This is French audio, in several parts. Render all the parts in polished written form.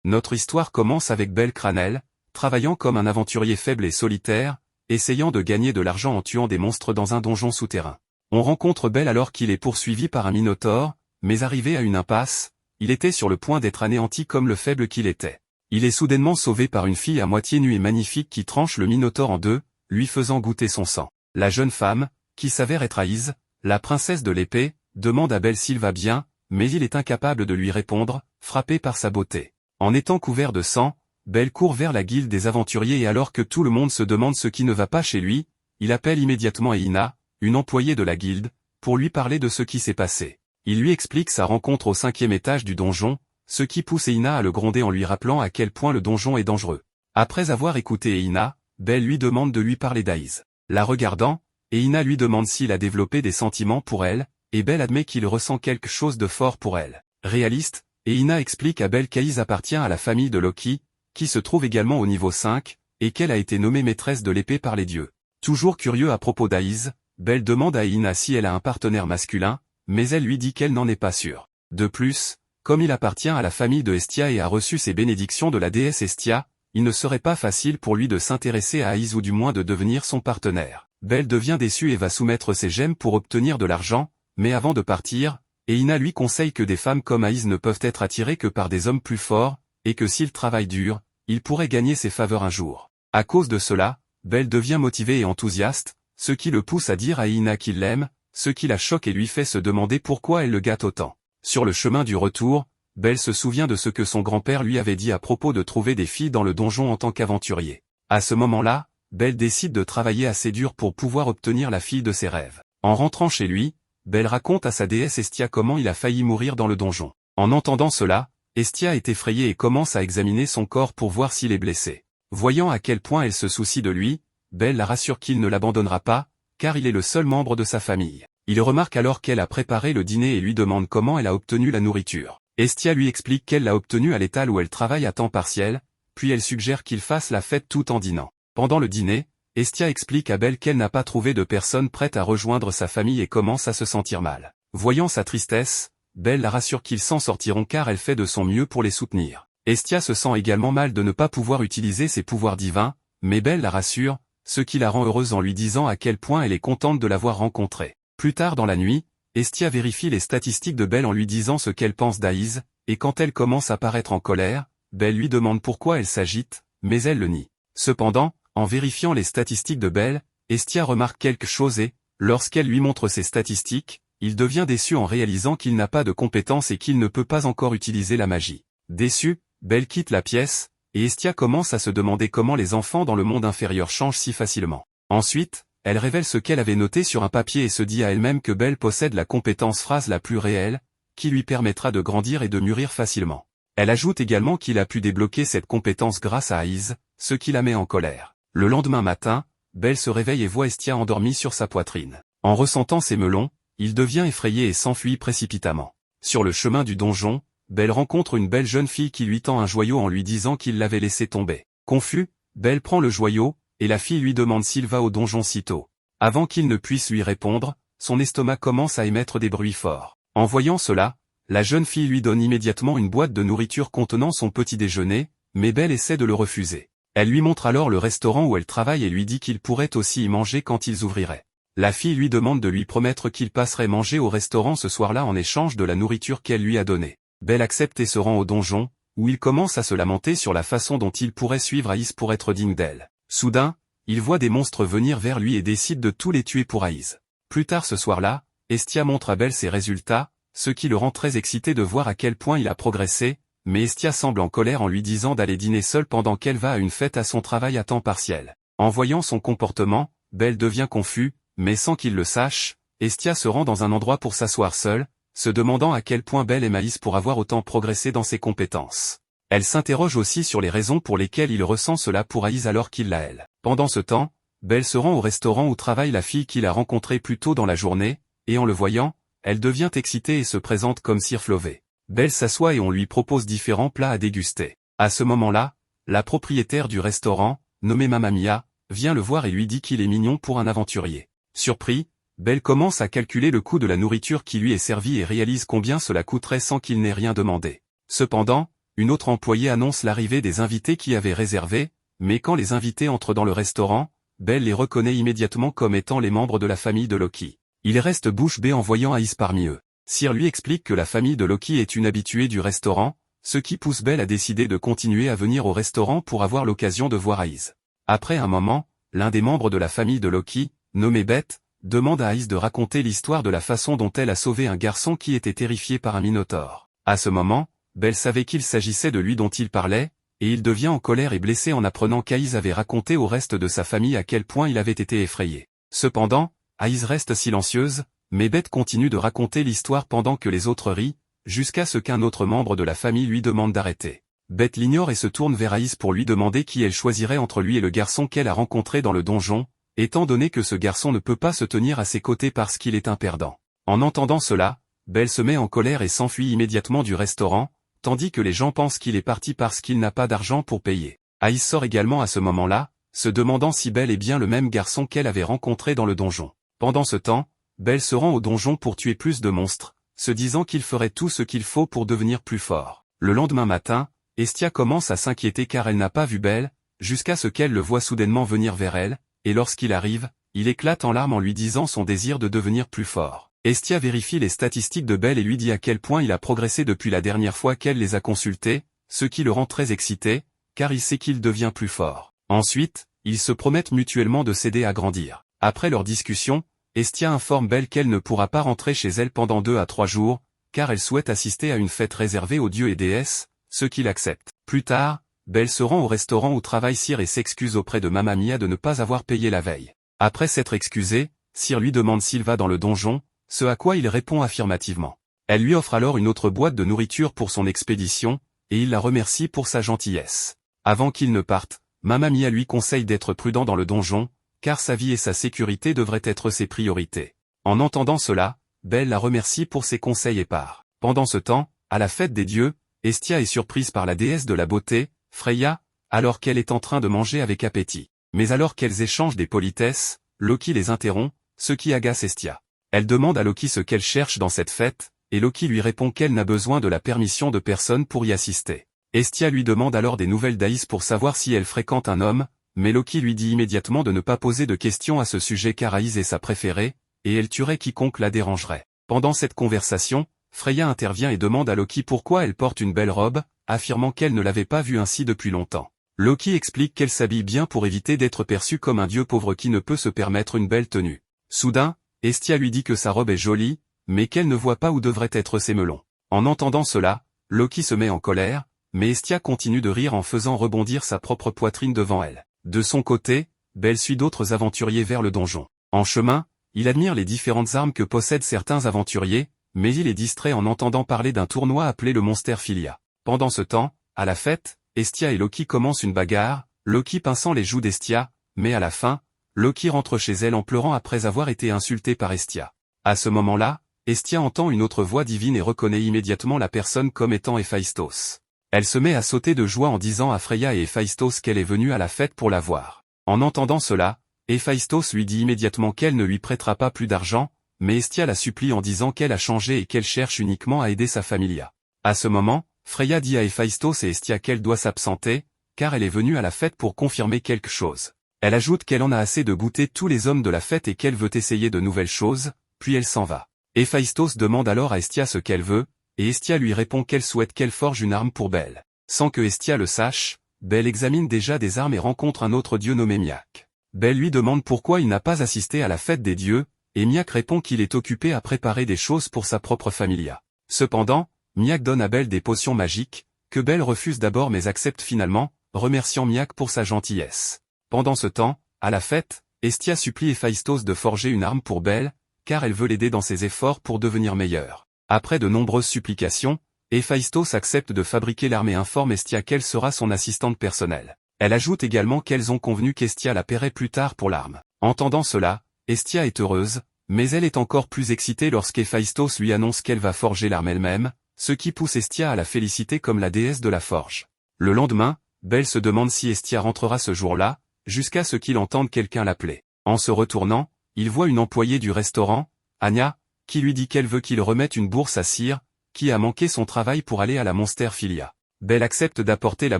Notre histoire commence avec Belle Cranel, travaillant comme un aventurier faible et solitaire, essayant de gagner de l'argent en tuant des monstres dans un donjon souterrain. On rencontre Belle alors qu'il est poursuivi par un minotaure, mais arrivé à une impasse, il était sur le point d'être anéanti comme le faible qu'il était. Il est soudainement sauvé par une fille à moitié nue et magnifique qui tranche le minotaure en deux, lui faisant goûter son sang. La jeune femme, qui s'avère être Aïs, la princesse de l'épée, demande à Belle s'il va bien, mais il est incapable de lui répondre, frappé par sa beauté. En étant couvert de sang, Belle court vers la guilde des aventuriers et alors que tout le monde se demande ce qui ne va pas chez lui, il appelle immédiatement Eina, une employée de la guilde, pour lui parler de ce qui s'est passé. Il lui explique sa rencontre au 5e étage du donjon, ce qui pousse Eina à le gronder en lui rappelant à quel point le donjon est dangereux. Après avoir écouté Eina, Belle lui demande de lui parler d'Aïs. La regardant, Eina lui demande s'il a développé des sentiments pour elle, et Belle admet qu'il ressent quelque chose de fort pour elle. Réaliste, Eina explique à Belle qu'Aïs appartient à la famille de Loki, qui se trouve également au niveau 5, et qu'elle a été nommée maîtresse de l'épée par les dieux. Toujours curieux à propos d'Aïs, Belle demande à Eina si elle a un partenaire masculin, mais elle lui dit qu'elle n'en est pas sûre. De plus, comme il appartient à la famille de Hestia et a reçu ses bénédictions de la déesse Hestia, il ne serait pas facile pour lui de s'intéresser à Aïs ou du moins de devenir son partenaire. Belle devient déçue et va soumettre ses gemmes pour obtenir de l'argent, mais avant de partir, Eina lui conseille que des femmes comme Aïs ne peuvent être attirées que par des hommes plus forts, et que s'il travaille dur, il pourrait gagner ses faveurs un jour. À cause de cela, Belle devient motivée et enthousiaste, ce qui le pousse à dire à Eina qu'il l'aime, ce qui la choque et lui fait se demander pourquoi elle le gâte autant. Sur le chemin du retour, Belle se souvient de ce que son grand-père lui avait dit à propos de trouver des filles dans le donjon en tant qu'aventurier. À ce moment-là, Belle décide de travailler assez dur pour pouvoir obtenir la fille de ses rêves. En rentrant chez lui, Belle raconte à sa déesse Hestia comment il a failli mourir dans le donjon. En entendant cela, Hestia est effrayée et commence à examiner son corps pour voir s'il est blessé. Voyant à quel point elle se soucie de lui, Belle la rassure qu'il ne l'abandonnera pas, car il est le seul membre de sa famille. Il remarque alors qu'elle a préparé le dîner et lui demande comment elle a obtenu la nourriture. Hestia lui explique qu'elle l'a obtenue à l'étal où elle travaille à temps partiel, puis elle suggère qu'il fasse la fête tout en dînant. Pendant le dîner, Hestia explique à Belle qu'elle n'a pas trouvé de personne prête à rejoindre sa famille et commence à se sentir mal. Voyant sa tristesse, Belle la rassure qu'ils s'en sortiront car elle fait de son mieux pour les soutenir. Hestia se sent également mal de ne pas pouvoir utiliser ses pouvoirs divins, mais Belle la rassure, ce qui la rend heureuse en lui disant à quel point elle est contente de l'avoir rencontré. Plus tard dans la nuit, Hestia vérifie les statistiques de Belle en lui disant ce qu'elle pense d'Aïs, et quand elle commence à paraître en colère, Belle lui demande pourquoi elle s'agite, mais elle le nie. Cependant, en vérifiant les statistiques de Belle, Hestia remarque quelque chose et, lorsqu'elle lui montre ses statistiques, il devient déçu en réalisant qu'il n'a pas de compétences et qu'il ne peut pas encore utiliser la magie. Déçu, Belle quitte la pièce, et Hestia commence à se demander comment les enfants dans le monde inférieur changent si facilement. Ensuite, elle révèle ce qu'elle avait noté sur un papier et se dit à elle-même que Belle possède la compétence phrase la plus réelle, qui lui permettra de grandir et de mûrir facilement. Elle ajoute également qu'il a pu débloquer cette compétence grâce à Aïs, ce qui la met en colère. Le lendemain matin, Belle se réveille et voit Hestia endormie sur sa poitrine. En ressentant ses melons, il devient effrayé et s'enfuit précipitamment. Sur le chemin du donjon, Belle rencontre une belle jeune fille qui lui tend un joyau en lui disant qu'il l'avait laissé tomber. Confus, Belle prend le joyau, et la fille lui demande s'il va au donjon sitôt. Avant qu'il ne puisse lui répondre, son estomac commence à émettre des bruits forts. En voyant cela, la jeune fille lui donne immédiatement une boîte de nourriture contenant son petit déjeuner, mais Belle essaie de le refuser. Elle lui montre alors le restaurant où elle travaille et lui dit qu'il pourrait aussi y manger quand ils ouvriraient. La fille lui demande de lui promettre qu'il passerait manger au restaurant ce soir-là en échange de la nourriture qu'elle lui a donnée. Belle accepte et se rend au donjon, où il commence à se lamenter sur la façon dont il pourrait suivre Aïs pour être digne d'elle. Soudain, il voit des monstres venir vers lui et décide de tous les tuer pour Aïs. Plus tard ce soir-là, Hestia montre à Belle ses résultats, ce qui le rend très excité de voir à quel point il a progressé, mais Hestia semble en colère en lui disant d'aller dîner seule pendant qu'elle va à une fête à son travail à temps partiel. En voyant son comportement, Belle devient confus, mais sans qu'il le sache, Hestia se rend dans un endroit pour s'asseoir seule, se demandant à quel point Belle aime Aïs pour avoir autant progressé dans ses compétences. Elle s'interroge aussi sur les raisons pour lesquelles il ressent cela pour Aïs alors qu'il l'a elle. Pendant ce temps, Belle se rend au restaurant où travaille la fille qu'il a rencontrée plus tôt dans la journée, et en le voyant, elle devient excitée et se présente comme Sir Flové. Belle s'assoit et on lui propose différents plats à déguster. À ce moment-là, la propriétaire du restaurant, nommée Mamma Mia, vient le voir et lui dit qu'il est mignon pour un aventurier. Surpris, Belle commence à calculer le coût de la nourriture qui lui est servie et réalise combien cela coûterait sans qu'il n'ait rien demandé. Cependant, une autre employée annonce l'arrivée des invités qui avaient réservé, mais quand les invités entrent dans le restaurant, Belle les reconnaît immédiatement comme étant les membres de la famille de Loki. Il reste bouche bée en voyant Ice parmi eux. Sir lui explique que la famille de Loki est une habituée du restaurant, ce qui pousse Belle à décider de continuer à venir au restaurant pour avoir l'occasion de voir Ice. Après un moment, l'un des membres de la famille de Loki, nommé Beth, demande à Ice de raconter l'histoire de la façon dont elle a sauvé un garçon qui était terrifié par un minotaure. À ce moment, Belle savait qu'il s'agissait de lui dont il parlait, et il devient en colère et blessé en apprenant qu'Ice avait raconté au reste de sa famille à quel point il avait été effrayé. Cependant, Ice reste silencieuse, mais Beth continue de raconter l'histoire pendant que les autres rient, jusqu'à ce qu'un autre membre de la famille lui demande d'arrêter. Beth l'ignore et se tourne vers Ice pour lui demander qui elle choisirait entre lui et le garçon qu'elle a rencontré dans le donjon, étant donné que ce garçon ne peut pas se tenir à ses côtés parce qu'il est un perdant. En entendant cela, Belle se met en colère et s'enfuit immédiatement du restaurant, tandis que les gens pensent qu'il est parti parce qu'il n'a pas d'argent pour payer. Ice sort également à ce moment-là, se demandant si Belle est bien le même garçon qu'elle avait rencontré dans le donjon. Pendant ce temps, Belle se rend au donjon pour tuer plus de monstres, se disant qu'il ferait tout ce qu'il faut pour devenir plus fort. Le lendemain matin, Estia commence à s'inquiéter car elle n'a pas vu Belle, jusqu'à ce qu'elle le voie soudainement venir vers elle, et lorsqu'il arrive, il éclate en larmes en lui disant son désir de devenir plus fort. Estia vérifie les statistiques de Belle et lui dit à quel point il a progressé depuis la dernière fois qu'elle les a consultées, ce qui le rend très excité, car il sait qu'il devient plus fort. Ensuite, ils se promettent mutuellement de s'aider à grandir. Après leur discussion, Estia informe Belle qu'elle ne pourra pas rentrer chez elle pendant 2 à 3 jours, car elle souhaite assister à une fête réservée aux dieux et déesses, ce qu'il accepte. Plus tard, Belle se rend au restaurant où travaille Sir et s'excuse auprès de Mamma Mia de ne pas avoir payé la veille. Après s'être excusé, Sir lui demande s'il va dans le donjon, ce à quoi il répond affirmativement. Elle lui offre alors une autre boîte de nourriture pour son expédition, et il la remercie pour sa gentillesse. Avant qu'il ne parte, Mamma Mia lui conseille d'être prudent dans le donjon, car sa vie et sa sécurité devraient être ses priorités. En entendant cela, Belle la remercie pour ses conseils et part. Pendant ce temps, à la fête des dieux, Estia est surprise par la déesse de la beauté, Freya, alors qu'elle est en train de manger avec appétit. Mais alors qu'elles échangent des politesses, Loki les interrompt, ce qui agace Estia. Elle demande à Loki ce qu'elle cherche dans cette fête, et Loki lui répond qu'elle n'a besoin de la permission de personne pour y assister. Estia lui demande alors des nouvelles d'Ice pour savoir si elle fréquente un homme, mais Loki lui dit immédiatement de ne pas poser de questions à ce sujet car Ice est sa préférée, et elle tuerait quiconque la dérangerait. Pendant cette conversation, Freya intervient et demande à Loki pourquoi elle porte une belle robe, affirmant qu'elle ne l'avait pas vue ainsi depuis longtemps. Loki explique qu'elle s'habille bien pour éviter d'être perçue comme un dieu pauvre qui ne peut se permettre une belle tenue. Soudain, Estia lui dit que sa robe est jolie, mais qu'elle ne voit pas où devraient être ses melons. En entendant cela, Loki se met en colère, mais Estia continue de rire en faisant rebondir sa propre poitrine devant elle. De son côté, Belle suit d'autres aventuriers vers le donjon. En chemin, il admire les différentes armes que possèdent certains aventuriers, mais il est distrait en entendant parler d'un tournoi appelé le Monsterphilia. Pendant ce temps, à la fête, Estia et Loki commencent une bagarre, Loki pinçant les joues d'Estia, mais à la fin, Loki rentre chez elle en pleurant après avoir été insulté par Estia. À ce moment-là, Estia entend une autre voix divine et reconnaît immédiatement la personne comme étant Héphaïstos. Elle se met à sauter de joie en disant à Freya et Héphaïstos qu'elle est venue à la fête pour la voir. En entendant cela, Héphaïstos lui dit immédiatement qu'elle ne lui prêtera pas plus d'argent, mais Estia la supplie en disant qu'elle a changé et qu'elle cherche uniquement à aider sa familia. À ce moment, Freya dit à Héphaïstos et Estia qu'elle doit s'absenter, car elle est venue à la fête pour confirmer quelque chose. Elle ajoute qu'elle en a assez de goûter tous les hommes de la fête et qu'elle veut essayer de nouvelles choses, puis elle s'en va. Héphaïstos demande alors à Estia ce qu'elle veut, et Estia lui répond qu'elle souhaite qu'elle forge une arme pour Belle. Sans que Estia le sache, Belle examine déjà des armes et rencontre un autre dieu nommé Miak. Belle lui demande pourquoi il n'a pas assisté à la fête des dieux, et Miak répond qu'il est occupé à préparer des choses pour sa propre familia. Cependant, Miak donne à Belle des potions magiques, que Belle refuse d'abord mais accepte finalement, remerciant Miak pour sa gentillesse. Pendant ce temps, à la fête, Estia supplie Héphaïstos de forger une arme pour Belle, car elle veut l'aider dans ses efforts pour devenir meilleure. Après de nombreuses supplications, Héphaïstos accepte de fabriquer l'arme et informe Estia qu'elle sera son assistante personnelle. Elle ajoute également qu'elles ont convenu qu'Estia la paierait plus tard pour l'arme. Entendant cela, Estia est heureuse, mais elle est encore plus excitée lorsqu'Héphaïstos lui annonce qu'elle va forger l'arme elle-même, ce qui pousse Estia à la féliciter comme la déesse de la forge. Le lendemain, Belle se demande si Estia rentrera ce jour-là, jusqu'à ce qu'il entende quelqu'un l'appeler. En se retournant, il voit une employée du restaurant, Anya, qui lui dit qu'elle veut qu'il remette une bourse à Sir, qui a manqué son travail pour aller à la Monsterphilia. Belle accepte d'apporter la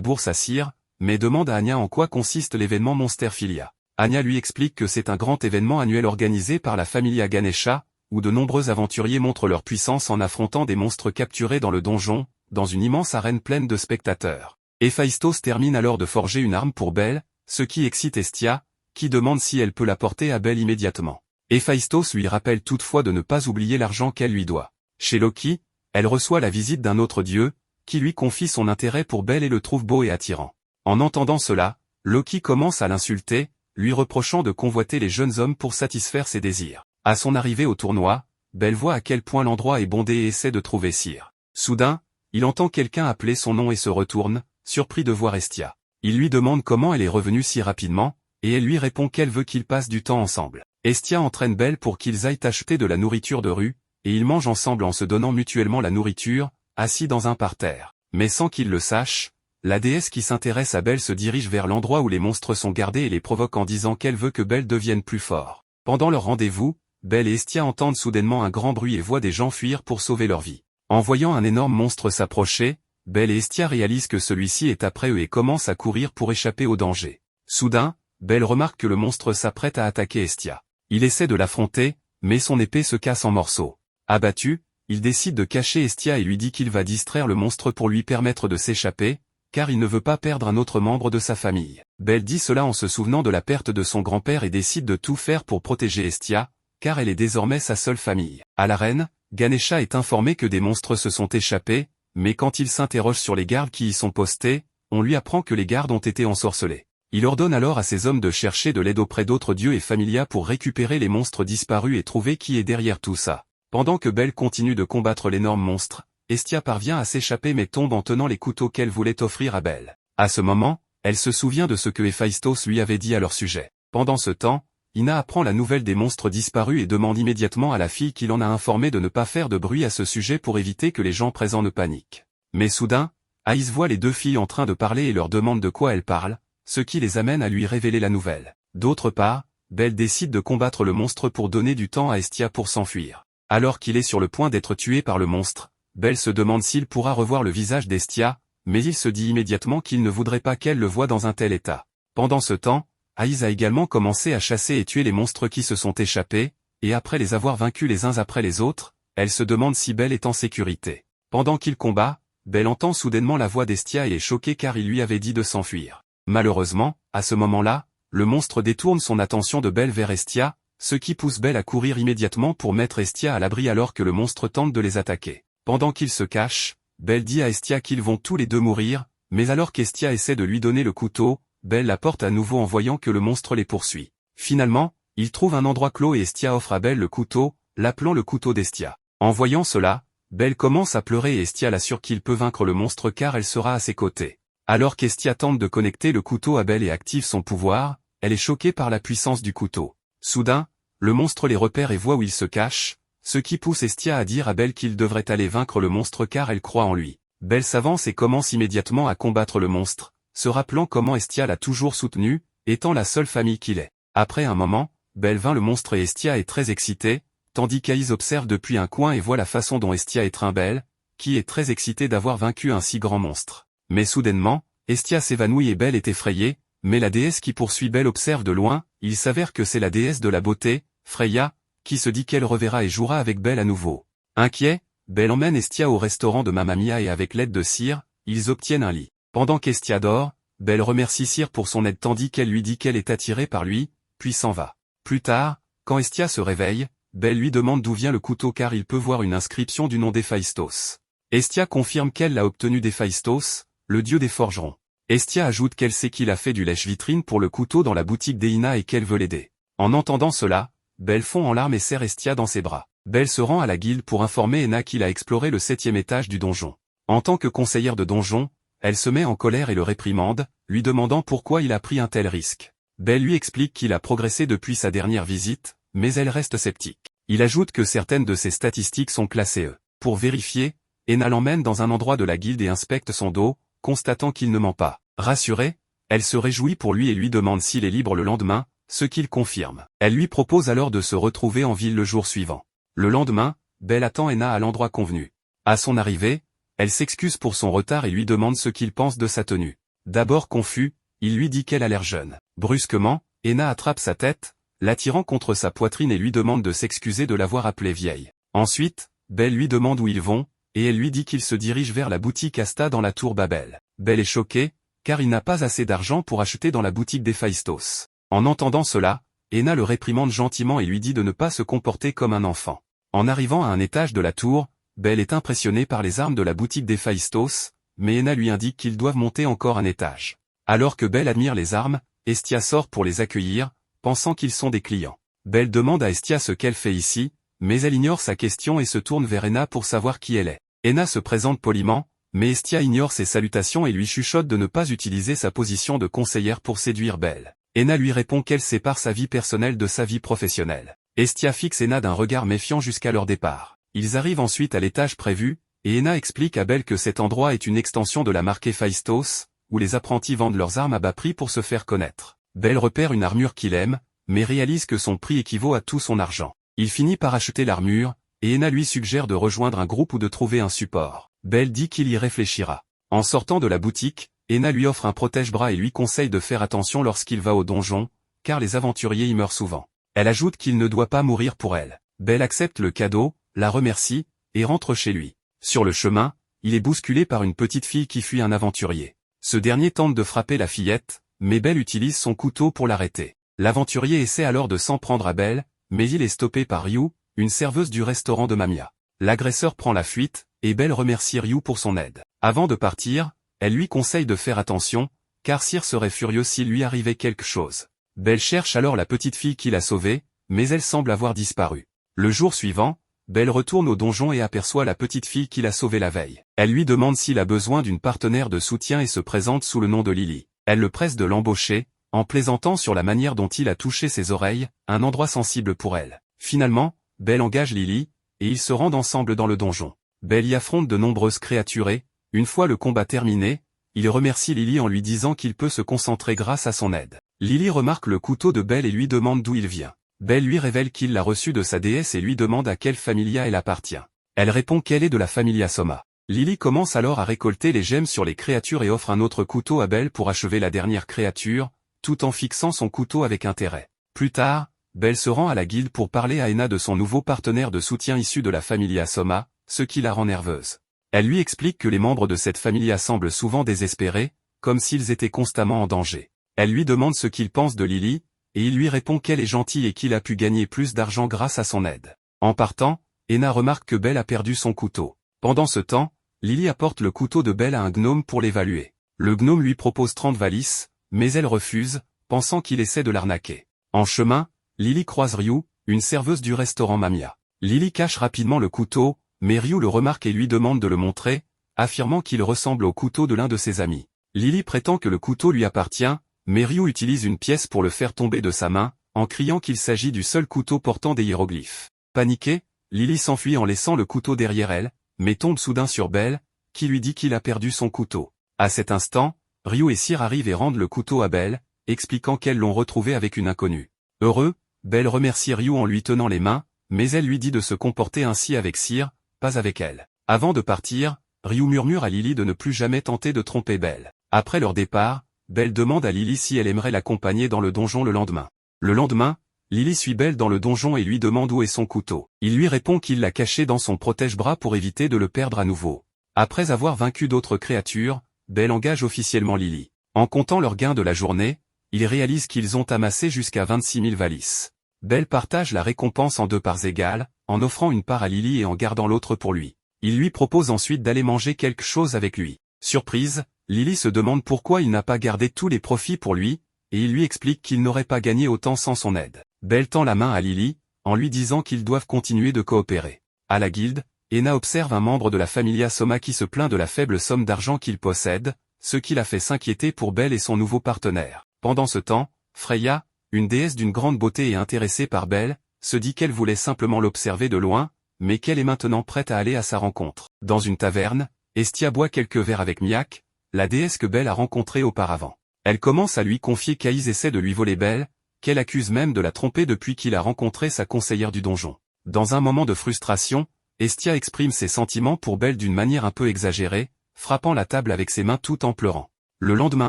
bourse à Cyr, mais demande à Anya en quoi consiste l'événement Monsterphilia. Anya lui explique que c'est un grand événement annuel organisé par la Familia Ganesha, où de nombreux aventuriers montrent leur puissance en affrontant des monstres capturés dans le donjon, dans une immense arène pleine de spectateurs. Héphaïstos termine alors de forger une arme pour Belle, ce qui excite Hestia, qui demande si elle peut la porter à Belle immédiatement. Héphaïstos lui rappelle toutefois de ne pas oublier l'argent qu'elle lui doit. Chez Loki, elle reçoit la visite d'un autre dieu, qui lui confie son intérêt pour Belle et le trouve beau et attirant. En entendant cela, Loki commence à l'insulter, lui reprochant de convoiter les jeunes hommes pour satisfaire ses désirs. À son arrivée au tournoi, Belle voit à quel point l'endroit est bondé et essaie de trouver Cyr. Soudain, il entend quelqu'un appeler son nom et se retourne, surpris de voir Hestia. Il lui demande comment elle est revenue si rapidement, et elle lui répond qu'elle veut qu'ils passent du temps ensemble. Hestia entraîne Belle pour qu'ils aillent acheter de la nourriture de rue, et ils mangent ensemble en se donnant mutuellement la nourriture, assis dans un parterre. Mais sans qu'ils le sachent, la déesse qui s'intéresse à Belle se dirige vers l'endroit où les monstres sont gardés et les provoque en disant qu'elle veut que Belle devienne plus fort. Pendant leur rendez-vous, Belle et Hestia entendent soudainement un grand bruit et voient des gens fuir pour sauver leur vie. En voyant un énorme monstre s'approcher, Belle et Hestia réalisent que celui-ci est après eux et commencent à courir pour échapper au danger. Soudain, Belle remarque que le monstre s'apprête à attaquer Hestia. Il essaie de l'affronter, mais son épée se casse en morceaux. Abattu, il décide de cacher Hestia et lui dit qu'il va distraire le monstre pour lui permettre de s'échapper, car il ne veut pas perdre un autre membre de sa famille. Belle dit cela en se souvenant de la perte de son grand-père et décide de tout faire pour protéger Hestia, car elle est désormais sa seule famille. À l'arène, Ganesha est informé que des monstres se sont échappés, mais quand il s'interroge sur les gardes qui y sont postés, on lui apprend que les gardes ont été ensorcelés. Il ordonne alors à ses hommes de chercher de l'aide auprès d'autres dieux et familias pour récupérer les monstres disparus et trouver qui est derrière tout ça. Pendant que Belle continue de combattre l'énorme monstre, Hestia parvient à s'échapper mais tombe en tenant les couteaux qu'elle voulait offrir à Belle. À ce moment, elle se souvient de ce que Héphaïstos lui avait dit à leur sujet. Pendant ce temps, Ina apprend la nouvelle des monstres disparus et demande immédiatement à la fille qui l'en a informé de ne pas faire de bruit à ce sujet pour éviter que les gens présents ne paniquent. Mais soudain, Aïs voit les deux filles en train de parler et leur demande de quoi elles parlent, ce qui les amène à lui révéler la nouvelle. D'autre part, Belle décide de combattre le monstre pour donner du temps à Hestia pour s'enfuir. Alors qu'il est sur le point d'être tué par le monstre, Belle se demande s'il pourra revoir le visage d'Hestia, mais il se dit immédiatement qu'il ne voudrait pas qu'elle le voie dans un tel état. Pendant ce temps, Aïs a également commencé à chasser et tuer les monstres qui se sont échappés, et après les avoir vaincus les uns après les autres, elle se demande si Belle est en sécurité. Pendant qu'il combat, Belle entend soudainement la voix d'Hestia et est choquée car il lui avait dit de s'enfuir. Malheureusement, à ce moment-là, le monstre détourne son attention de Belle vers Hestia, ce qui pousse Belle à courir immédiatement pour mettre Hestia à l'abri alors que le monstre tente de les attaquer. Pendant qu'ils se cachent, Belle dit à Hestia qu'ils vont tous les deux mourir, mais alors qu'Hestia essaie de lui donner le couteau, Belle la porte à nouveau en voyant que le monstre les poursuit. Finalement, il trouve un endroit clos et Hestia offre à Belle le couteau, l'appelant le couteau d'Hestia. En voyant cela, Belle commence à pleurer et Hestia l'assure qu'il peut vaincre le monstre car elle sera à ses côtés. Alors qu'Hestia tente de connecter le couteau à Belle et active son pouvoir, elle est choquée par la puissance du couteau. Soudain, le monstre les repère et voit où il se cache, ce qui pousse Hestia à dire à Belle qu'il devrait aller vaincre le monstre car elle croit en lui. Belle s'avance et commence immédiatement à combattre le monstre, se rappelant comment Hestia l'a toujours soutenu, étant la seule famille qu'il est. Après un moment, Belle vainc le monstre et Hestia est très excitée, tandis qu'Aïs observe depuis un coin et voit la façon dont Hestia étreint Belle, qui est très excitée d'avoir vaincu un si grand monstre. Mais soudainement, Hestia s'évanouit et Belle est effrayée, mais la déesse qui poursuit Belle observe de loin, il s'avère que c'est la déesse de la beauté, Freya, qui se dit qu'elle reverra et jouera avec Belle à nouveau. Inquiet, Belle emmène Hestia au restaurant de Mamma Mia et avec l'aide de Cyr, ils obtiennent un lit. Pendant qu'Hestia dort, Belle remercie Cyr pour son aide tandis qu'elle lui dit qu'elle est attirée par lui, puis s'en va. Plus tard, quand Hestia se réveille, Belle lui demande d'où vient le couteau car il peut voir une inscription du nom d'Héphaïstos. Hestia confirme qu'elle l'a obtenu d'Héphaïstos, le dieu des forgerons. Hestia ajoute qu'elle sait qu'il a fait du lèche-vitrine pour le couteau dans la boutique d'Eina et qu'elle veut l'aider. En entendant cela, Belle fond en larmes et serre Hestia dans ses bras. Belle se rend à la guilde pour informer Eina qu'il a exploré le 7e étage du donjon. En tant que conseillère de donjon, elle se met en colère et le réprimande, lui demandant pourquoi il a pris un tel risque. Belle lui explique qu'il a progressé depuis sa dernière visite, mais elle reste sceptique. Il ajoute que certaines de ses statistiques sont classées E. Pour vérifier, Eina l'emmène dans un endroit de la guilde et inspecte son dos, constatant qu'il ne ment pas. Rassurée, elle se réjouit pour lui et lui demande s'il est libre le lendemain, ce qu'il confirme. Elle lui propose alors de se retrouver en ville le jour suivant. Le lendemain, Belle attend Eina à l'endroit convenu. À son arrivée, Elle s'excuse pour son retard et lui demande ce qu'il pense de sa tenue. D'abord confus, il lui dit qu'elle a l'air jeune. Brusquement, Ena attrape sa tête, l'attirant contre sa poitrine et lui demande de s'excuser de l'avoir appelée vieille. Ensuite, Belle lui demande où ils vont, et elle lui dit qu'ils se dirigent vers la boutique Asta dans la tour Babel. Belle est choquée, car il n'a pas assez d'argent pour acheter dans la boutique d'Héphaïstos. En entendant cela, Ena le réprimande gentiment et lui dit de ne pas se comporter comme un enfant. En arrivant à un étage de la tour, Belle est impressionnée par les armes de la boutique d'Héphaïstos, mais Ena lui indique qu'ils doivent monter encore un étage. Alors que Belle admire les armes, Hestia sort pour les accueillir, pensant qu'ils sont des clients. Belle demande à Hestia ce qu'elle fait ici, mais elle ignore sa question et se tourne vers Ena pour savoir qui elle est. Ena se présente poliment, mais Hestia ignore ses salutations et lui chuchote de ne pas utiliser sa position de conseillère pour séduire Belle. Ena lui répond qu'elle sépare sa vie personnelle de sa vie professionnelle. Hestia fixe Ena d'un regard méfiant jusqu'à leur départ. Ils arrivent ensuite à l'étage prévu, et Ena explique à Belle que cet endroit est une extension de la marque Héphaïstos, où les apprentis vendent leurs armes à bas prix pour se faire connaître. Belle repère une armure qu'il aime, mais réalise que son prix équivaut à tout son argent. Il finit par acheter l'armure, et Ena lui suggère de rejoindre un groupe ou de trouver un support. Belle dit qu'il y réfléchira. En sortant de la boutique, Ena lui offre un protège-bras et lui conseille de faire attention lorsqu'il va au donjon, car les aventuriers y meurent souvent. Elle ajoute qu'il ne doit pas mourir pour elle. Belle accepte le cadeau, la remercie, et rentre chez lui. Sur le chemin, il est bousculé par une petite fille qui fuit un aventurier. Ce dernier tente de frapper la fillette, mais Belle utilise son couteau pour l'arrêter. L'aventurier essaie alors de s'en prendre à Belle, mais il est stoppé par Ryu, une serveuse du restaurant de Mamia. L'agresseur prend la fuite, et Belle remercie Ryu pour son aide. Avant de partir, elle lui conseille de faire attention, car Cyr serait furieux s'il lui arrivait quelque chose. Belle cherche alors la petite fille qui l'a sauvée, mais elle semble avoir disparu. Le jour suivant, Belle retourne au donjon et aperçoit la petite fille qui l'a sauvée la veille. Elle lui demande s'il a besoin d'une partenaire de soutien et se présente sous le nom de Lily. Elle le presse de l'embaucher, en plaisantant sur la manière dont il a touché ses oreilles, un endroit sensible pour elle. Finalement, Belle engage Lily, et ils se rendent ensemble dans le donjon. Belle y affronte de nombreuses créatures et, une fois le combat terminé, il remercie Lily en lui disant qu'il peut se concentrer grâce à son aide. Lily remarque le couteau de Belle et lui demande d'où il vient. Belle lui révèle qu'il l'a reçu de sa déesse et lui demande à quelle familia elle appartient. Elle répond qu'elle est de la familia Soma. Lily commence alors à récolter les gemmes sur les créatures et offre un autre couteau à Belle pour achever la dernière créature, tout en fixant son couteau avec intérêt. Plus tard, Belle se rend à la guilde pour parler à Ena de son nouveau partenaire de soutien issu de la familia Soma, ce qui la rend nerveuse. Elle lui explique que les membres de cette familia semblent souvent désespérés, comme s'ils étaient constamment en danger. Elle lui demande ce qu'il pense de Lily, et il lui répond qu'elle est gentille et qu'il a pu gagner plus d'argent grâce à son aide. En partant, Ena remarque que Belle a perdu son couteau. Pendant ce temps, Lily apporte le couteau de Belle à un gnome pour l'évaluer. Le gnome lui propose 30 valises, mais elle refuse, pensant qu'il essaie de l'arnaquer. En chemin, Lily croise Ryu, une serveuse du restaurant Mamia. Lily cache rapidement le couteau, mais Ryu le remarque et lui demande de le montrer, affirmant qu'il ressemble au couteau de l'un de ses amis. Lily prétend que le couteau lui appartient, mais Ryu utilise une pièce pour le faire tomber de sa main, en criant qu'il s'agit du seul couteau portant des hiéroglyphes. Paniquée, Lily s'enfuit en laissant le couteau derrière elle, mais tombe soudain sur Belle, qui lui dit qu'il a perdu son couteau. À cet instant, Ryu et Cyr arrivent et rendent le couteau à Belle, expliquant qu'elles l'ont retrouvé avec une inconnue. Heureux, Belle remercie Ryu en lui tenant les mains, mais elle lui dit de se comporter ainsi avec Cyr, pas avec elle. Avant de partir, Ryu murmure à Lily de ne plus jamais tenter de tromper Belle. Après leur départ, Belle demande à Lily si elle aimerait l'accompagner dans le donjon le lendemain. Le lendemain, Lily suit Belle dans le donjon et lui demande où est son couteau. Il lui répond qu'il l'a caché dans son protège-bras pour éviter de le perdre à nouveau. Après avoir vaincu d'autres créatures, Belle engage officiellement Lily. En comptant leurs gains de la journée, ils réalisent qu'ils ont amassé jusqu'à 26 000 valises. Belle partage la récompense en 2 parts égales, en offrant une part à Lily et en gardant l'autre pour lui. Il lui propose ensuite d'aller manger quelque chose avec lui. Surprise, Lily se demande pourquoi il n'a pas gardé tous les profits pour lui, et il lui explique qu'il n'aurait pas gagné autant sans son aide. Belle tend la main à Lily, en lui disant qu'ils doivent continuer de coopérer. À la guilde, Ena observe un membre de la familia Soma qui se plaint de la faible somme d'argent qu'il possède, ce qui l'a fait s'inquiéter pour Belle et son nouveau partenaire. Pendant ce temps, Freya, une déesse d'une grande beauté et intéressée par Belle, se dit qu'elle voulait simplement l'observer de loin, mais qu'elle est maintenant prête à aller à sa rencontre. Dans une taverne, Hestia boit quelques verres avec Miak, la déesse que Belle a rencontrée auparavant. Elle commence à lui confier qu'Aïs essaie de lui voler Belle, qu'elle accuse même de la tromper depuis qu'il a rencontré sa conseillère du donjon. Dans un moment de frustration, Estia exprime ses sentiments pour Belle d'une manière un peu exagérée, frappant la table avec ses mains tout en pleurant. Le lendemain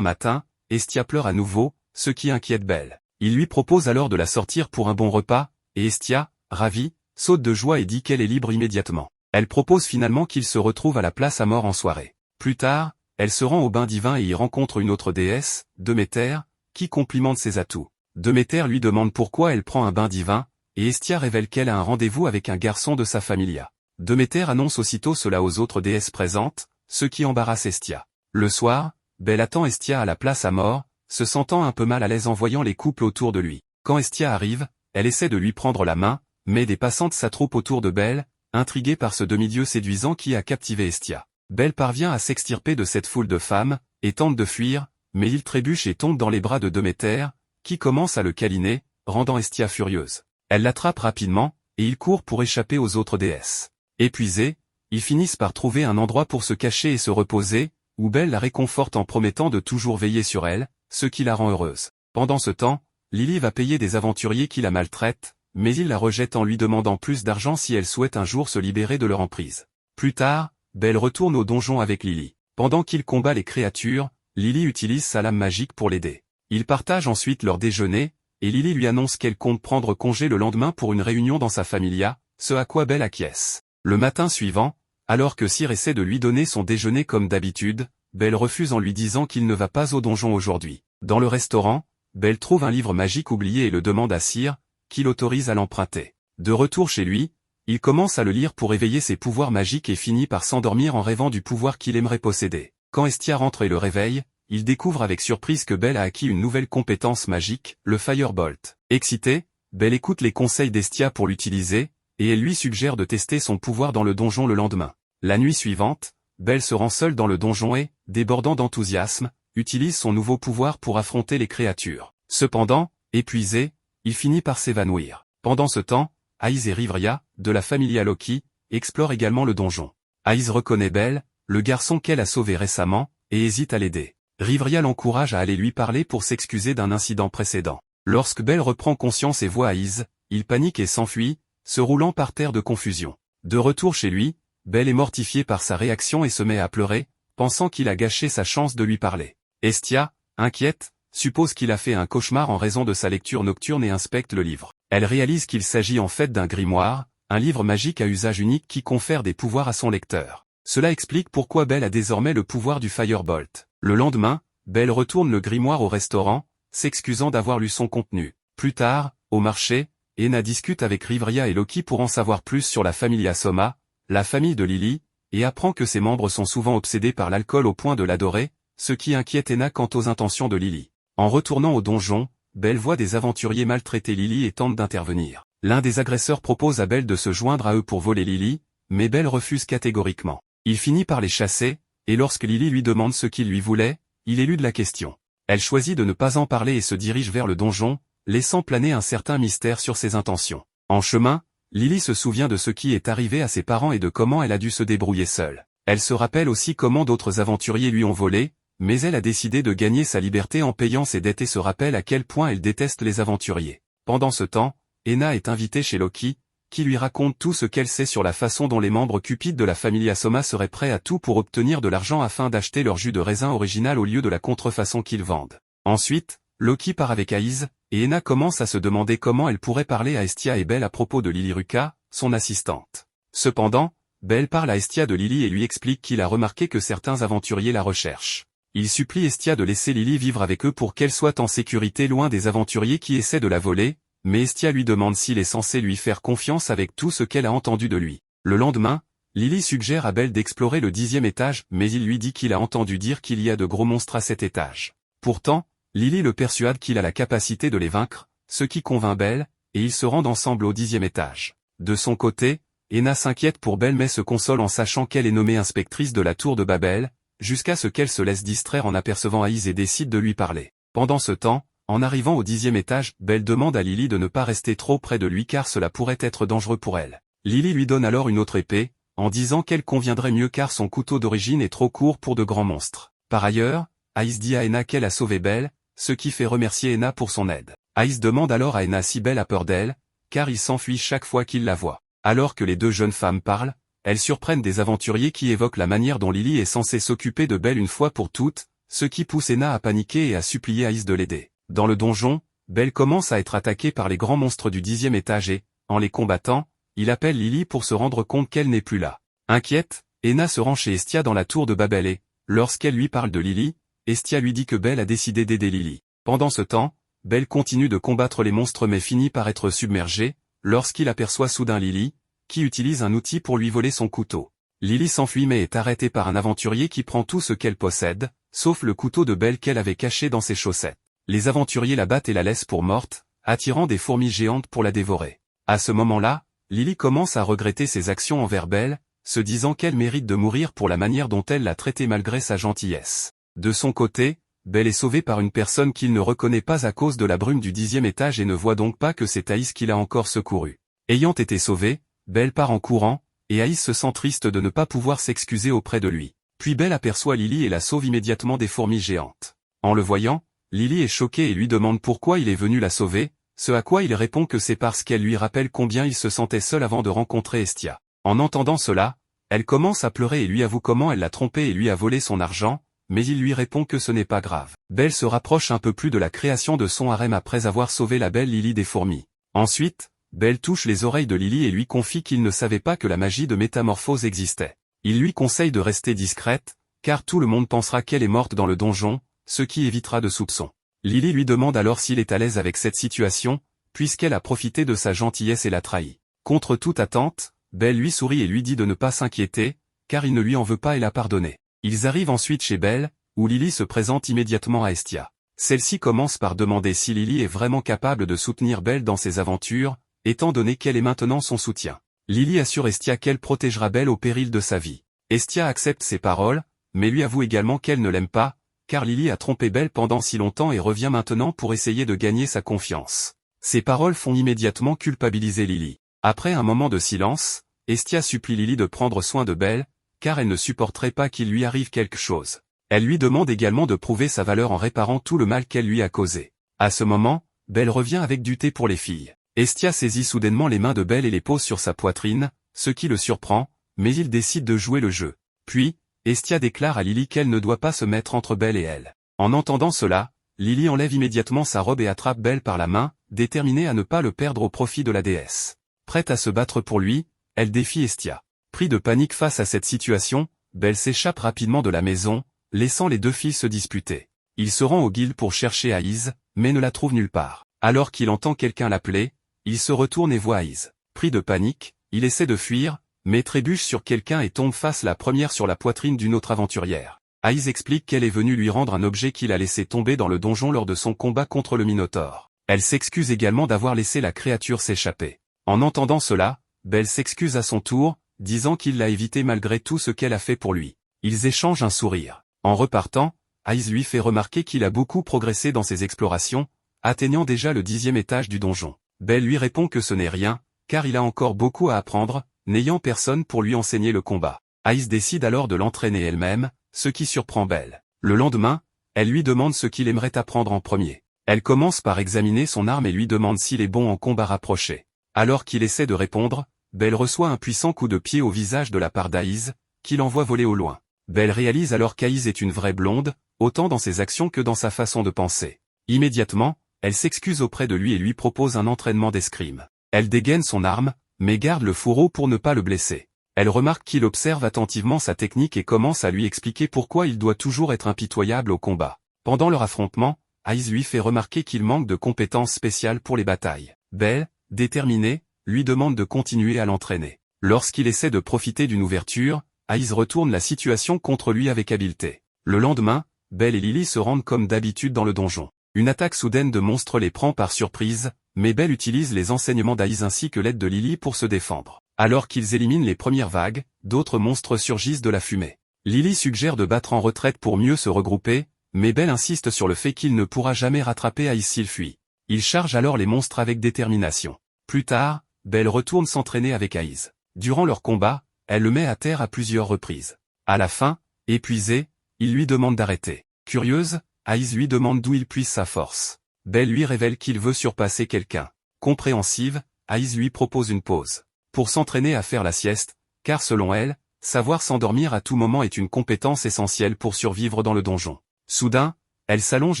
matin, Estia pleure à nouveau, ce qui inquiète Belle. Il lui propose alors de la sortir pour un bon repas, et Estia, ravie, saute de joie et dit qu'elle est libre immédiatement. Elle propose finalement qu'ils se retrouvent à la place à mort en soirée. Plus tard, elle se rend au bain divin et y rencontre une autre déesse, Déméter, qui complimente ses atouts. Déméter lui demande pourquoi elle prend un bain divin, et Estia révèle qu'elle a un rendez-vous avec un garçon de sa familia. Déméter annonce aussitôt cela aux autres déesses présentes, ce qui embarrasse Estia. Le soir, Belle attend Estia à la place à mort, se sentant un peu mal à l'aise en voyant les couples autour de lui. Quand Estia arrive, elle essaie de lui prendre la main, mais des passantes s'attroupent autour de Belle, intriguées par ce demi-dieu séduisant qui a captivé Estia. Belle parvient à s'extirper de cette foule de femmes, et tente de fuir, mais il trébuche et tombe dans les bras de Déméter, qui commence à le câliner, rendant Estia furieuse. Elle l'attrape rapidement, et il court pour échapper aux autres déesses. Épuisés, ils finissent par trouver un endroit pour se cacher et se reposer, où Belle la réconforte en promettant de toujours veiller sur elle, ce qui la rend heureuse. Pendant ce temps, Lily va payer des aventuriers qui la maltraitent, mais il la rejette en lui demandant plus d'argent si elle souhaite un jour se libérer de leur emprise. Plus tard, Belle retourne au donjon avec Lily. Pendant qu'il combat les créatures, Lily utilise sa lame magique pour l'aider. Ils partagent ensuite leur déjeuner, et Lily lui annonce qu'elle compte prendre congé le lendemain pour une réunion dans sa familia, ce à quoi Belle acquiesce. Le matin suivant, alors que Cyr essaie de lui donner son déjeuner comme d'habitude, Belle refuse en lui disant qu'il ne va pas au donjon aujourd'hui. Dans le restaurant, Belle trouve un livre magique oublié et le demande à Cyr, qui l'autorise à l'emprunter. De retour chez lui, il commence à le lire pour éveiller ses pouvoirs magiques et finit par s'endormir en rêvant du pouvoir qu'il aimerait posséder. Quand Estia rentre et le réveille, il découvre avec surprise que Belle a acquis une nouvelle compétence magique, le Firebolt. Excitée, Belle écoute les conseils d'Estia pour l'utiliser, et elle lui suggère de tester son pouvoir dans le donjon le lendemain. La nuit suivante, Belle se rend seule dans le donjon et, débordant d'enthousiasme, utilise son nouveau pouvoir pour affronter les créatures. Cependant, épuisé, il finit par s'évanouir. Pendant ce temps, Aiz et Rivria, de la familia Loki, explorent également le donjon. Aiz reconnaît Belle, le garçon qu'elle a sauvé récemment, et hésite à l'aider. Rivria l'encourage à aller lui parler pour s'excuser d'un incident précédent. Lorsque Belle reprend conscience et voit Aiz, il panique et s'enfuit, se roulant par terre de confusion. De retour chez lui, Belle est mortifiée par sa réaction et se met à pleurer, pensant qu'il a gâché sa chance de lui parler. Estia, inquiète, suppose qu'il a fait un cauchemar en raison de sa lecture nocturne et inspecte le livre. Elle réalise qu'il s'agit en fait d'un grimoire, un livre magique à usage unique qui confère des pouvoirs à son lecteur. Cela explique pourquoi Belle a désormais le pouvoir du Firebolt. Le lendemain, Belle retourne le grimoire au restaurant, s'excusant d'avoir lu son contenu. Plus tard, au marché, Ena discute avec Rivria et Loki pour en savoir plus sur la familia Soma, la famille de Lily, et apprend que ses membres sont souvent obsédés par l'alcool au point de l'adorer, ce qui inquiète Ena quant aux intentions de Lily. En retournant au donjon, Belle voit des aventuriers maltraiter Lily et tente d'intervenir. L'un des agresseurs propose à Belle de se joindre à eux pour voler Lily, mais Belle refuse catégoriquement. Il finit par les chasser, et lorsque Lily lui demande ce qu'il lui voulait, il élude la question. Elle choisit de ne pas en parler et se dirige vers le donjon, laissant planer un certain mystère sur ses intentions. En chemin, Lily se souvient de ce qui est arrivé à ses parents et de comment elle a dû se débrouiller seule. Elle se rappelle aussi comment d'autres aventuriers lui ont volé, mais elle a décidé de gagner sa liberté en payant ses dettes et se rappelle à quel point elle déteste les aventuriers. Pendant ce temps, Ena est invitée chez Loki, qui lui raconte tout ce qu'elle sait sur la façon dont les membres cupides de la familia Soma seraient prêts à tout pour obtenir de l'argent afin d'acheter leur jus de raisin original au lieu de la contrefaçon qu'ils vendent. Ensuite, Loki part avec Aiz, et Ena commence à se demander comment elle pourrait parler à Estia et Belle à propos de Lilyruka, son assistante. Cependant, Belle parle à Estia de Lily et lui explique qu'il a remarqué que certains aventuriers la recherchent. Il supplie Estia de laisser Lily vivre avec eux pour qu'elle soit en sécurité loin des aventuriers qui essaient de la voler, mais Estia lui demande s'il est censé lui faire confiance avec tout ce qu'elle a entendu de lui. Le lendemain, Lily suggère à Belle d'explorer le 10e étage, mais il lui dit qu'il a entendu dire qu'il y a de gros monstres à cet étage. Pourtant, Lily le persuade qu'il a la capacité de les vaincre, ce qui convainc Belle, et ils se rendent ensemble au 10e étage. De son côté, Ena s'inquiète pour Belle mais se console en sachant qu'elle est nommée inspectrice de la tour de Babel, jusqu'à ce qu'elle se laisse distraire en apercevant Aiz et décide de lui parler. Pendant ce temps, en arrivant au 10e étage, Belle demande à Lily de ne pas rester trop près de lui car cela pourrait être dangereux pour elle. Lily lui donne alors une autre épée, en disant qu'elle conviendrait mieux car son couteau d'origine est trop court pour de grands monstres. Par ailleurs, Aiz dit à Ena qu'elle a sauvé Belle, ce qui fait remercier Ena pour son aide. Aiz demande alors à Ena si Belle a peur d'elle, car il s'enfuit chaque fois qu'il la voit. Alors que les deux jeunes femmes parlent, elles surprennent des aventuriers qui évoquent la manière dont Lily est censée s'occuper de Belle une fois pour toutes, ce qui pousse Enna à paniquer et à supplier Aïs de l'aider. Dans le donjon, Belle commence à être attaquée par les grands monstres du 10e étage et, en les combattant, il appelle Lily pour se rendre compte qu'elle n'est plus là. Inquiète, Enna se rend chez Estia dans la tour de Babel et, lorsqu'elle lui parle de Lily, Estia lui dit que Belle a décidé d'aider Lily. Pendant ce temps, Belle continue de combattre les monstres mais finit par être submergée, lorsqu'il aperçoit soudain Lily, qui utilise un outil pour lui voler son couteau. Lily s'enfuit mais est arrêtée par un aventurier qui prend tout ce qu'elle possède, sauf le couteau de Belle qu'elle avait caché dans ses chaussettes. Les aventuriers la battent et la laissent pour morte, attirant des fourmis géantes pour la dévorer. À ce moment-là, Lily commence à regretter ses actions envers Belle, se disant qu'elle mérite de mourir pour la manière dont elle l'a traitée malgré sa gentillesse. De son côté, Belle est sauvée par une personne qu'il ne reconnaît pas à cause de la brume du 10e étage et ne voit donc pas que c'est Aïs qui l'a encore secouru. Ayant été sauvée, Belle part en courant, et Aïs se sent triste de ne pas pouvoir s'excuser auprès de lui. Puis Belle aperçoit Lily et la sauve immédiatement des fourmis géantes. En le voyant, Lily est choquée et lui demande pourquoi il est venu la sauver, ce à quoi il répond que c'est parce qu'elle lui rappelle combien il se sentait seul avant de rencontrer Estia. En entendant cela, elle commence à pleurer et lui avoue comment elle l'a trompé et lui a volé son argent, mais il lui répond que ce n'est pas grave. Belle se rapproche un peu plus de la création de son harem après avoir sauvé la belle Lily des fourmis. Ensuite, Belle touche les oreilles de Lily et lui confie qu'il ne savait pas que la magie de métamorphose existait. Il lui conseille de rester discrète, car tout le monde pensera qu'elle est morte dans le donjon, ce qui évitera de soupçons. Lily lui demande alors s'il est à l'aise avec cette situation, puisqu'elle a profité de sa gentillesse et l'a trahi. Contre toute attente, Belle lui sourit et lui dit de ne pas s'inquiéter, car il ne lui en veut pas et l'a pardonné. Ils arrivent ensuite chez Belle, où Lily se présente immédiatement à Estia. Celle-ci commence par demander si Lily est vraiment capable de soutenir Belle dans ses aventures, étant donné qu'elle est maintenant son soutien. Lily assure Estia qu'elle protégera Belle au péril de sa vie. Estia accepte ses paroles, mais lui avoue également qu'elle ne l'aime pas, car Lily a trompé Belle pendant si longtemps et revient maintenant pour essayer de gagner sa confiance. Ces paroles font immédiatement culpabiliser Lily. Après un moment de silence, Estia supplie Lily de prendre soin de Belle, car elle ne supporterait pas qu'il lui arrive quelque chose. Elle lui demande également de prouver sa valeur en réparant tout le mal qu'elle lui a causé. À ce moment, Belle revient avec du thé pour les filles. Estia saisit soudainement les mains de Belle et les pose sur sa poitrine, ce qui le surprend, mais il décide de jouer le jeu. Puis, Estia déclare à Lily qu'elle ne doit pas se mettre entre Belle et elle. En entendant cela, Lily enlève immédiatement sa robe et attrape Belle par la main, déterminée à ne pas le perdre au profit de la déesse. Prête à se battre pour lui, elle défie Estia. Pris de panique face à cette situation, Belle s'échappe rapidement de la maison, laissant les deux filles se disputer. Il se rend au guilde pour chercher Aïs, mais ne la trouve nulle part. Alors qu'il entend quelqu'un l'appeler, il se retourne et voit Aïs. Pris de panique, il essaie de fuir, mais trébuche sur quelqu'un et tombe face la première sur la poitrine d'une autre aventurière. Aïs explique qu'elle est venue lui rendre un objet qu'il a laissé tomber dans le donjon lors de son combat contre le Minotaure. Elle s'excuse également d'avoir laissé la créature s'échapper. En entendant cela, Belle s'excuse à son tour, disant qu'il l'a évité malgré tout ce qu'elle a fait pour lui. Ils échangent un sourire. En repartant, Aïs lui fait remarquer qu'il a beaucoup progressé dans ses explorations, atteignant déjà le 10e étage du donjon. Belle lui répond que ce n'est rien, car il a encore beaucoup à apprendre, n'ayant personne pour lui enseigner le combat. Aïs décide alors de l'entraîner elle-même, ce qui surprend Belle. Le lendemain, elle lui demande ce qu'il aimerait apprendre en premier. Elle commence par examiner son arme et lui demande s'il est bon en combat rapproché. Alors qu'il essaie de répondre, Belle reçoit un puissant coup de pied au visage de la part d'Aïs, qui l'envoie voler au loin. Belle réalise alors qu'Aïs est une vraie blonde, autant dans ses actions que dans sa façon de penser. Immédiatement, elle s'excuse auprès de lui et lui propose un entraînement d'escrime. Elle dégaine son arme, mais garde le fourreau pour ne pas le blesser. Elle remarque qu'il observe attentivement sa technique et commence à lui expliquer pourquoi il doit toujours être impitoyable au combat. Pendant leur affrontement, Aïs lui fait remarquer qu'il manque de compétences spéciales pour les batailles. Belle, déterminée, lui demande de continuer à l'entraîner. Lorsqu'il essaie de profiter d'une ouverture, Aïs retourne la situation contre lui avec habileté. Le lendemain, Belle et Lily se rendent comme d'habitude dans le donjon. Une attaque soudaine de monstres les prend par surprise, mais Belle utilise les enseignements d'Aïs ainsi que l'aide de Lily pour se défendre. Alors qu'ils éliminent les premières vagues, d'autres monstres surgissent de la fumée. Lily suggère de battre en retraite pour mieux se regrouper, mais Belle insiste sur le fait qu'il ne pourra jamais rattraper Aïs s'il fuit. Il charge alors les monstres avec détermination. Plus tard, Belle retourne s'entraîner avec Aïs. Durant leur combat, elle le met à terre à plusieurs reprises. À la fin, épuisée, il lui demande d'arrêter. Curieuse, Aïs lui demande d'où il puise sa force. Belle lui révèle qu'il veut surpasser quelqu'un. Compréhensive, Aïs lui propose une pause. pour s'entraîner à faire la sieste, car selon elle, savoir s'endormir à tout moment est une compétence essentielle pour survivre dans le donjon. Soudain, elle s'allonge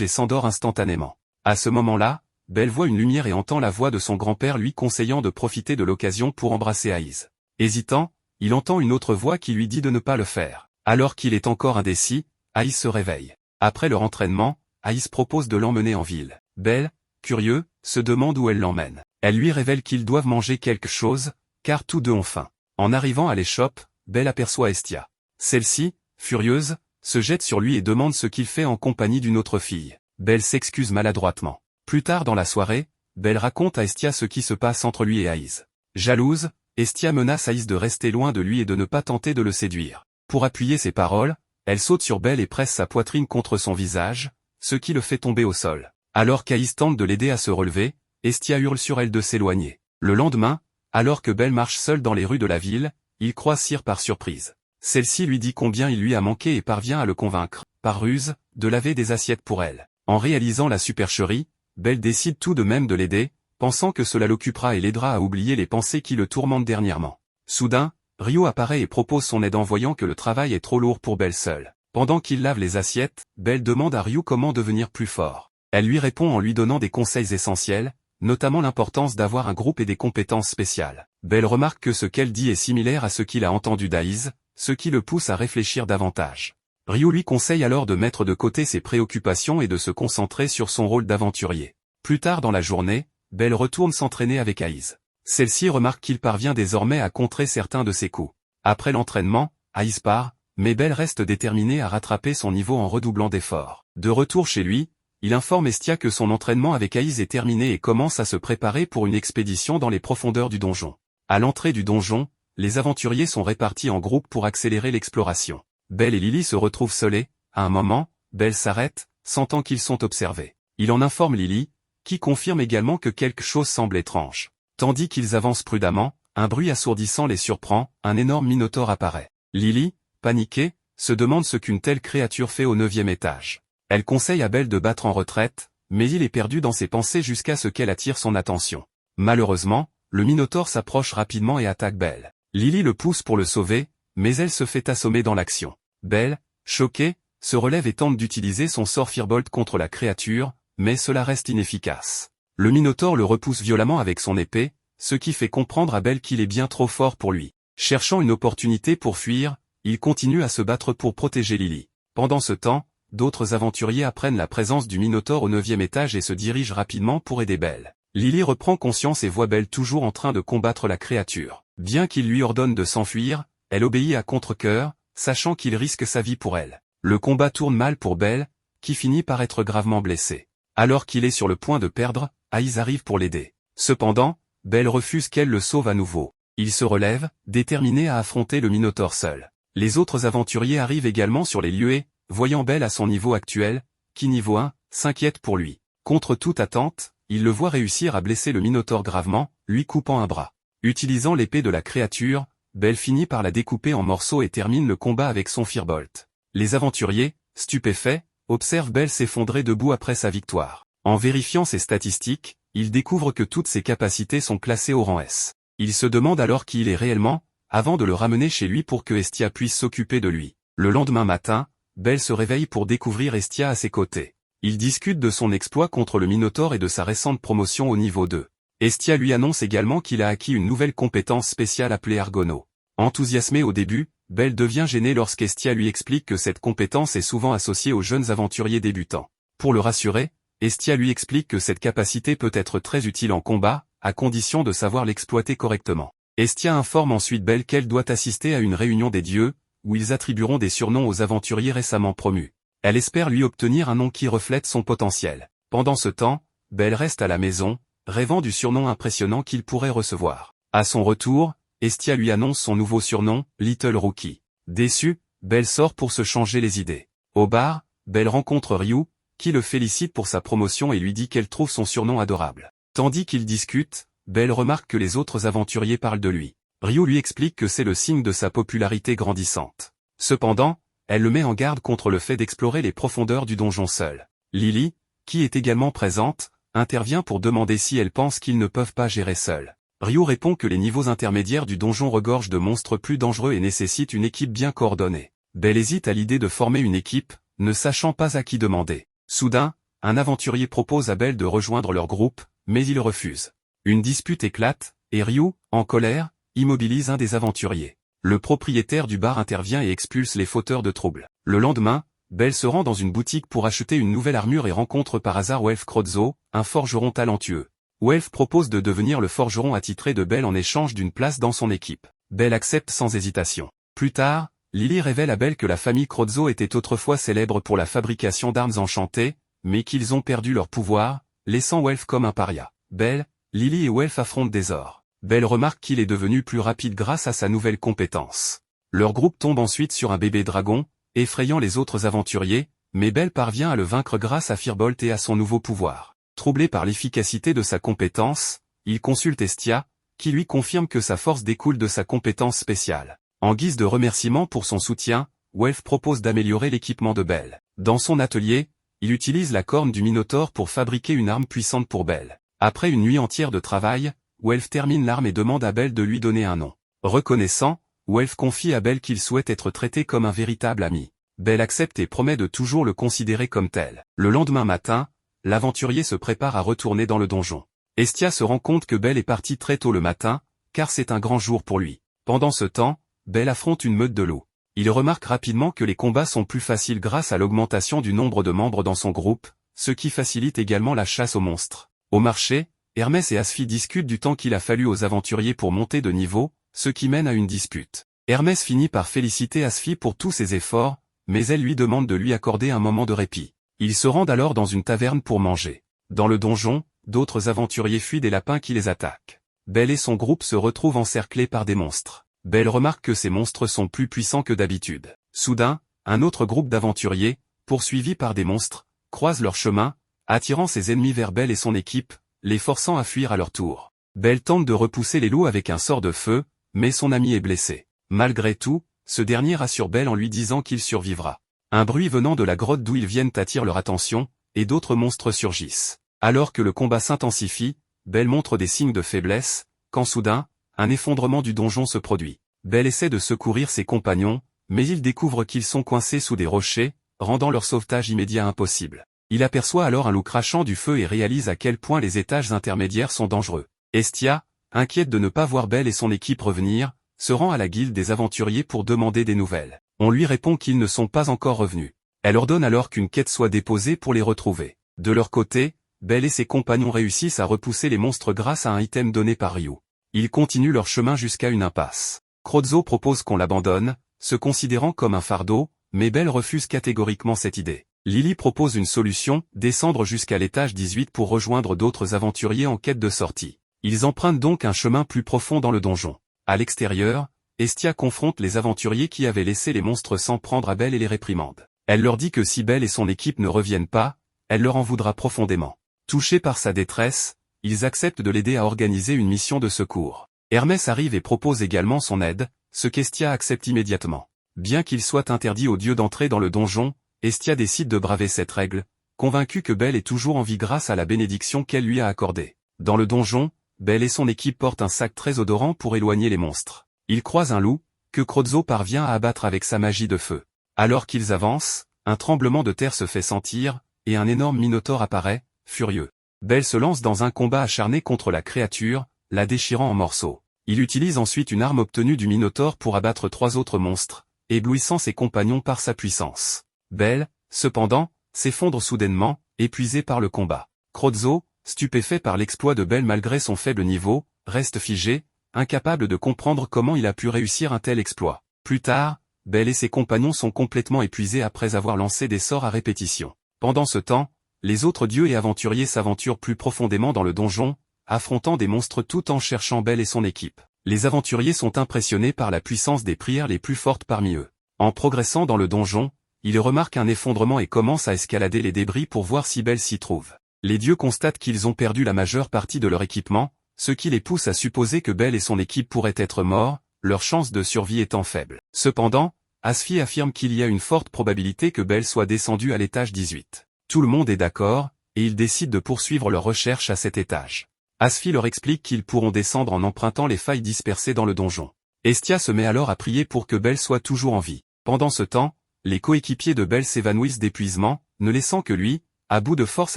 et s'endort instantanément. À ce moment-là, Belle voit une lumière et entend la voix de son grand-père lui conseillant de profiter de l'occasion pour embrasser Aïs. Hésitant, il entend une autre voix qui lui dit de ne pas le faire. Alors qu'il est encore indécis, Aïs se réveille. Après leur entraînement, Aïs propose de l'emmener en ville. Belle, curieux, se demande où elle l'emmène. Elle lui révèle qu'ils doivent manger quelque chose, car tous deux ont faim. En arrivant à l'échoppe, Belle aperçoit Estia. Celle-ci, furieuse, se jette sur lui et demande ce qu'il fait en compagnie d'une autre fille. Belle s'excuse maladroitement. Plus tard dans la soirée, Belle raconte à Estia ce qui se passe entre lui et Aïs. Jalouse, Estia menace Aïs de rester loin de lui et de ne pas tenter de le séduire. Pour appuyer ses paroles, elle saute sur Belle et presse sa poitrine contre son visage, ce qui le fait tomber au sol. Alors qu'Aïs tente de l'aider à se relever, Estia hurle sur elle de s'éloigner. Le lendemain, alors que Belle marche seule dans les rues de la ville, il croise Cyr par surprise. Celle-ci lui dit combien il lui a manqué et parvient à le convaincre, par ruse, de laver des assiettes pour elle. En réalisant la supercherie, Belle décide tout de même de l'aider, pensant que cela l'occupera et l'aidera à oublier les pensées qui le tourmentent dernièrement. Soudain, Ryo apparaît et propose son aide en voyant que le travail est trop lourd pour Belle seule. Pendant qu'il lave les assiettes, Belle demande à Ryo comment devenir plus fort. Elle lui répond en lui donnant des conseils essentiels, notamment l'importance d'avoir un groupe et des compétences spéciales. Belle remarque que ce qu'elle dit est similaire à ce qu'il a entendu d'Aïs, ce qui le pousse à réfléchir davantage. Ryo lui conseille alors de mettre de côté ses préoccupations et de se concentrer sur son rôle d'aventurier. Plus tard dans la journée, Belle retourne s'entraîner avec Aïs. Celle-ci remarque qu'il parvient désormais à contrer certains de ses coups. Après l'entraînement, Aïs part, mais Belle reste déterminée à rattraper son niveau en redoublant d'efforts. De retour chez lui, il informe Estia que son entraînement avec Aïs est terminé et commence à se préparer pour une expédition dans les profondeurs du donjon. À l'entrée du donjon, les aventuriers sont répartis en groupes pour accélérer l'exploration. Belle et Lily se retrouvent seules. À un moment, Belle s'arrête, sentant qu'ils sont observés. Il en informe Lily, qui confirme également que quelque chose semble étrange. Tandis qu'ils avancent prudemment, un bruit assourdissant les surprend, un énorme minotaure apparaît. Lily, paniquée, se demande ce qu'une telle créature fait au 9e étage. Elle conseille à Belle de battre en retraite, mais il est perdu dans ses pensées jusqu'à ce qu'elle attire son attention. Malheureusement, le minotaure s'approche rapidement et attaque Belle. Lily le pousse pour le sauver, mais elle se fait assommer dans l'action. Belle, choquée, se relève et tente d'utiliser son sort Firbolt contre la créature, mais cela reste inefficace. Le minotaure le repousse violemment avec son épée, ce qui fait comprendre à Belle qu'il est bien trop fort pour lui. Cherchant une opportunité pour fuir, il continue à se battre pour protéger Lily. Pendant ce temps, d'autres aventuriers apprennent la présence du minotaure au 9e étage et se dirigent rapidement pour aider Belle. Lily reprend conscience et voit Belle toujours en train de combattre la créature. Bien qu'il lui ordonne de s'enfuir, elle obéit à contre-cœur, sachant qu'il risque sa vie pour elle. Le combat tourne mal pour Belle, qui finit par être gravement blessée. Alors qu'il est sur le point de perdre, Aïs arrive pour l'aider. Cependant, Belle refuse qu'elle le sauve à nouveau. Il se relève, déterminé à affronter le minotaure seul. Les autres aventuriers arrivent également sur les lieux et, voyant Belle à son niveau actuel, qui niveau 1, s'inquiète pour lui. Contre toute attente, il le voit réussir à blesser le minotaure gravement, lui coupant un bras. Utilisant l'épée de la créature, Belle finit par la découper en morceaux et termine le combat avec son Firbolt. Les aventuriers, stupéfaits, observent Belle s'effondrer debout après sa victoire. En vérifiant ses statistiques, ils découvrent que toutes ses capacités sont classées au rang S. Il se demande alors qui il est réellement, avant de le ramener chez lui pour que Estia puisse s'occuper de lui. Le lendemain matin, Belle se réveille pour découvrir Estia à ses côtés. Ils discutent de son exploit contre le Minotaure et de sa récente promotion au niveau 2. Estia lui annonce également qu'il a acquis une nouvelle compétence spéciale appelée Argono. Enthousiasmée au début, Belle devient gênée lorsqu'Estia lui explique que cette compétence est souvent associée aux jeunes aventuriers débutants. Pour le rassurer, Estia lui explique que cette capacité peut être très utile en combat, à condition de savoir l'exploiter correctement. Estia informe ensuite Belle qu'elle doit assister à une réunion des dieux, où ils attribueront des surnoms aux aventuriers récemment promus. Elle espère lui obtenir un nom qui reflète son potentiel. Pendant ce temps, Belle reste à la maison, rêvant du surnom impressionnant qu'il pourrait recevoir. À son retour, Estia lui annonce son nouveau surnom, Little Rookie. Déçue, Belle sort pour se changer les idées. Au bar, Belle rencontre Ryu, qui le félicite pour sa promotion et lui dit qu'elle trouve son surnom adorable. Tandis qu'ils discutent, Belle remarque que les autres aventuriers parlent de lui. Ryu lui explique que c'est le signe de sa popularité grandissante. Cependant, elle le met en garde contre le fait d'explorer les profondeurs du donjon seul. Lily, qui est également présente, intervient pour demander si elle pense qu'ils ne peuvent pas gérer seuls. Ryu répond que les niveaux intermédiaires du donjon regorgent de monstres plus dangereux et nécessitent une équipe bien coordonnée. Belle hésite à l'idée de former une équipe, ne sachant pas à qui demander. Soudain, un aventurier propose à Belle de rejoindre leur groupe, mais il refuse. Une dispute éclate, et Ryu, en colère, immobilise un des aventuriers. Le propriétaire du bar intervient et expulse les fauteurs de troubles. Le lendemain, Belle se rend dans une boutique pour acheter une nouvelle armure et rencontre par hasard Welf Crozzo, un forgeron talentueux. Welf propose de devenir le forgeron attitré de Belle en échange d'une place dans son équipe. Belle accepte sans hésitation. Plus tard, Lily révèle à Belle que la famille Crozzo était autrefois célèbre pour la fabrication d'armes enchantées, mais qu'ils ont perdu leur pouvoir, laissant Welf comme un paria. Belle, Lily et Welf affrontent Désor. Belle remarque qu'il est devenu plus rapide grâce à sa nouvelle compétence. Leur groupe tombe ensuite sur un bébé dragon, effrayant les autres aventuriers, mais Belle parvient à le vaincre grâce à Firbolt et à son nouveau pouvoir. Troublé par l'efficacité de sa compétence, il consulte Estia, qui lui confirme que sa force découle de sa compétence spéciale. En guise de remerciement pour son soutien, Welf propose d'améliorer l'équipement de Belle. Dans son atelier, il utilise la corne du Minotaure pour fabriquer une arme puissante pour Belle. Après une nuit entière de travail, Welf termine l'arme et demande à Belle de lui donner un nom. Reconnaissant, Welf confie à Belle qu'il souhaite être traité comme un véritable ami. Belle accepte et promet de toujours le considérer comme tel. Le lendemain matin, l'aventurier se prépare à retourner dans le donjon. Estia se rend compte que Belle est partie très tôt le matin, car c'est un grand jour pour lui. Pendant ce temps, Belle affronte une meute de loups. Il remarque rapidement que les combats sont plus faciles grâce à l'augmentation du nombre de membres dans son groupe, ce qui facilite également la chasse aux monstres. Au marché, Hermès et Asphi discutent du temps qu'il a fallu aux aventuriers pour monter de niveau, ce qui mène à une dispute. Hermès finit par féliciter Asphi pour tous ses efforts, mais elle lui demande de lui accorder un moment de répit. Ils se rendent alors dans une taverne pour manger. Dans le donjon, d'autres aventuriers fuient des lapins qui les attaquent. Belle et son groupe se retrouvent encerclés par des monstres. Belle remarque que ces monstres sont plus puissants que d'habitude. Soudain, un autre groupe d'aventuriers, poursuivis par des monstres, croise leur chemin, attirant ses ennemis vers Belle et son équipe, les forçant à fuir à leur tour. Belle tente de repousser les loups avec un sort de feu, mais son ami est blessé. Malgré tout, ce dernier rassure Belle en lui disant qu'il survivra. Un bruit venant de la grotte d'où ils viennent attire leur attention, et d'autres monstres surgissent. Alors que le combat s'intensifie, Belle montre des signes de faiblesse, quand soudain, un effondrement du donjon se produit. Belle essaie de secourir ses compagnons, mais il découvre qu'ils sont coincés sous des rochers, rendant leur sauvetage immédiat impossible. Il aperçoit alors un loup crachant du feu et réalise à quel point les étages intermédiaires sont dangereux. Estia, inquiète de ne pas voir Belle et son équipe revenir, se rend à la guilde des aventuriers pour demander des nouvelles. On lui répond qu'ils ne sont pas encore revenus. Elle ordonne alors qu'une quête soit déposée pour les retrouver. De leur côté, Belle et ses compagnons réussissent à repousser les monstres grâce à un item donné par Ryu. Ils continuent leur chemin jusqu'à une impasse. Crozzo propose qu'on l'abandonne, se considérant comme un fardeau, mais Belle refuse catégoriquement cette idée. Lily propose une solution, descendre jusqu'à l'étage 18 pour rejoindre d'autres aventuriers en quête de sortie. Ils empruntent donc un chemin plus profond dans le donjon. À l'extérieur, Estia confronte les aventuriers qui avaient laissé les monstres s'en prendre à Belle et les réprimande. Elle leur dit que si Belle et son équipe ne reviennent pas, elle leur en voudra profondément. Touchés par sa détresse, ils acceptent de l'aider à organiser une mission de secours. Hermès arrive et propose également son aide, ce qu'Estia accepte immédiatement. Bien qu'il soit interdit aux dieux d'entrer dans le donjon, Estia décide de braver cette règle, convaincue que Belle est toujours en vie grâce à la bénédiction qu'elle lui a accordée. Dans le donjon, Belle et son équipe portent un sac très odorant pour éloigner les monstres. Ils croisent un loup, que Crozzo parvient à abattre avec sa magie de feu. Alors qu'ils avancent, un tremblement de terre se fait sentir, et un énorme minotaure apparaît, furieux. Belle se lance dans un combat acharné contre la créature, la déchirant en morceaux. Il utilise ensuite une arme obtenue du minotaure pour abattre 3 autres monstres, éblouissant ses compagnons par sa puissance. Belle, cependant, s'effondre soudainement, épuisée par le combat. Crozzo, stupéfait par l'exploit de Belle malgré son faible niveau, reste figé, incapable de comprendre comment il a pu réussir un tel exploit. Plus tard, Belle et ses compagnons sont complètement épuisés après avoir lancé des sorts à répétition. Pendant ce temps, les autres dieux et aventuriers s'aventurent plus profondément dans le donjon, affrontant des monstres tout en cherchant Belle et son équipe. Les aventuriers sont impressionnés par la puissance des prières les plus fortes parmi eux. En progressant dans le donjon, ils remarquent un effondrement et commencent à escalader les débris pour voir si Belle s'y trouve. Les dieux constatent qu'ils ont perdu la majeure partie de leur équipement, ce qui les pousse à supposer que Belle et son équipe pourraient être morts, leur chance de survie étant faible. Cependant, Asphi affirme qu'il y a une forte probabilité que Belle soit descendue à l'étage 18. Tout le monde est d'accord, et ils décident de poursuivre leurs recherches à cet étage. Asfi leur explique qu'ils pourront descendre en empruntant les failles dispersées dans le donjon. Estia se met alors à prier pour que Belle soit toujours en vie. Pendant ce temps, les coéquipiers de Belle s'évanouissent d'épuisement, ne laissant que lui, à bout de force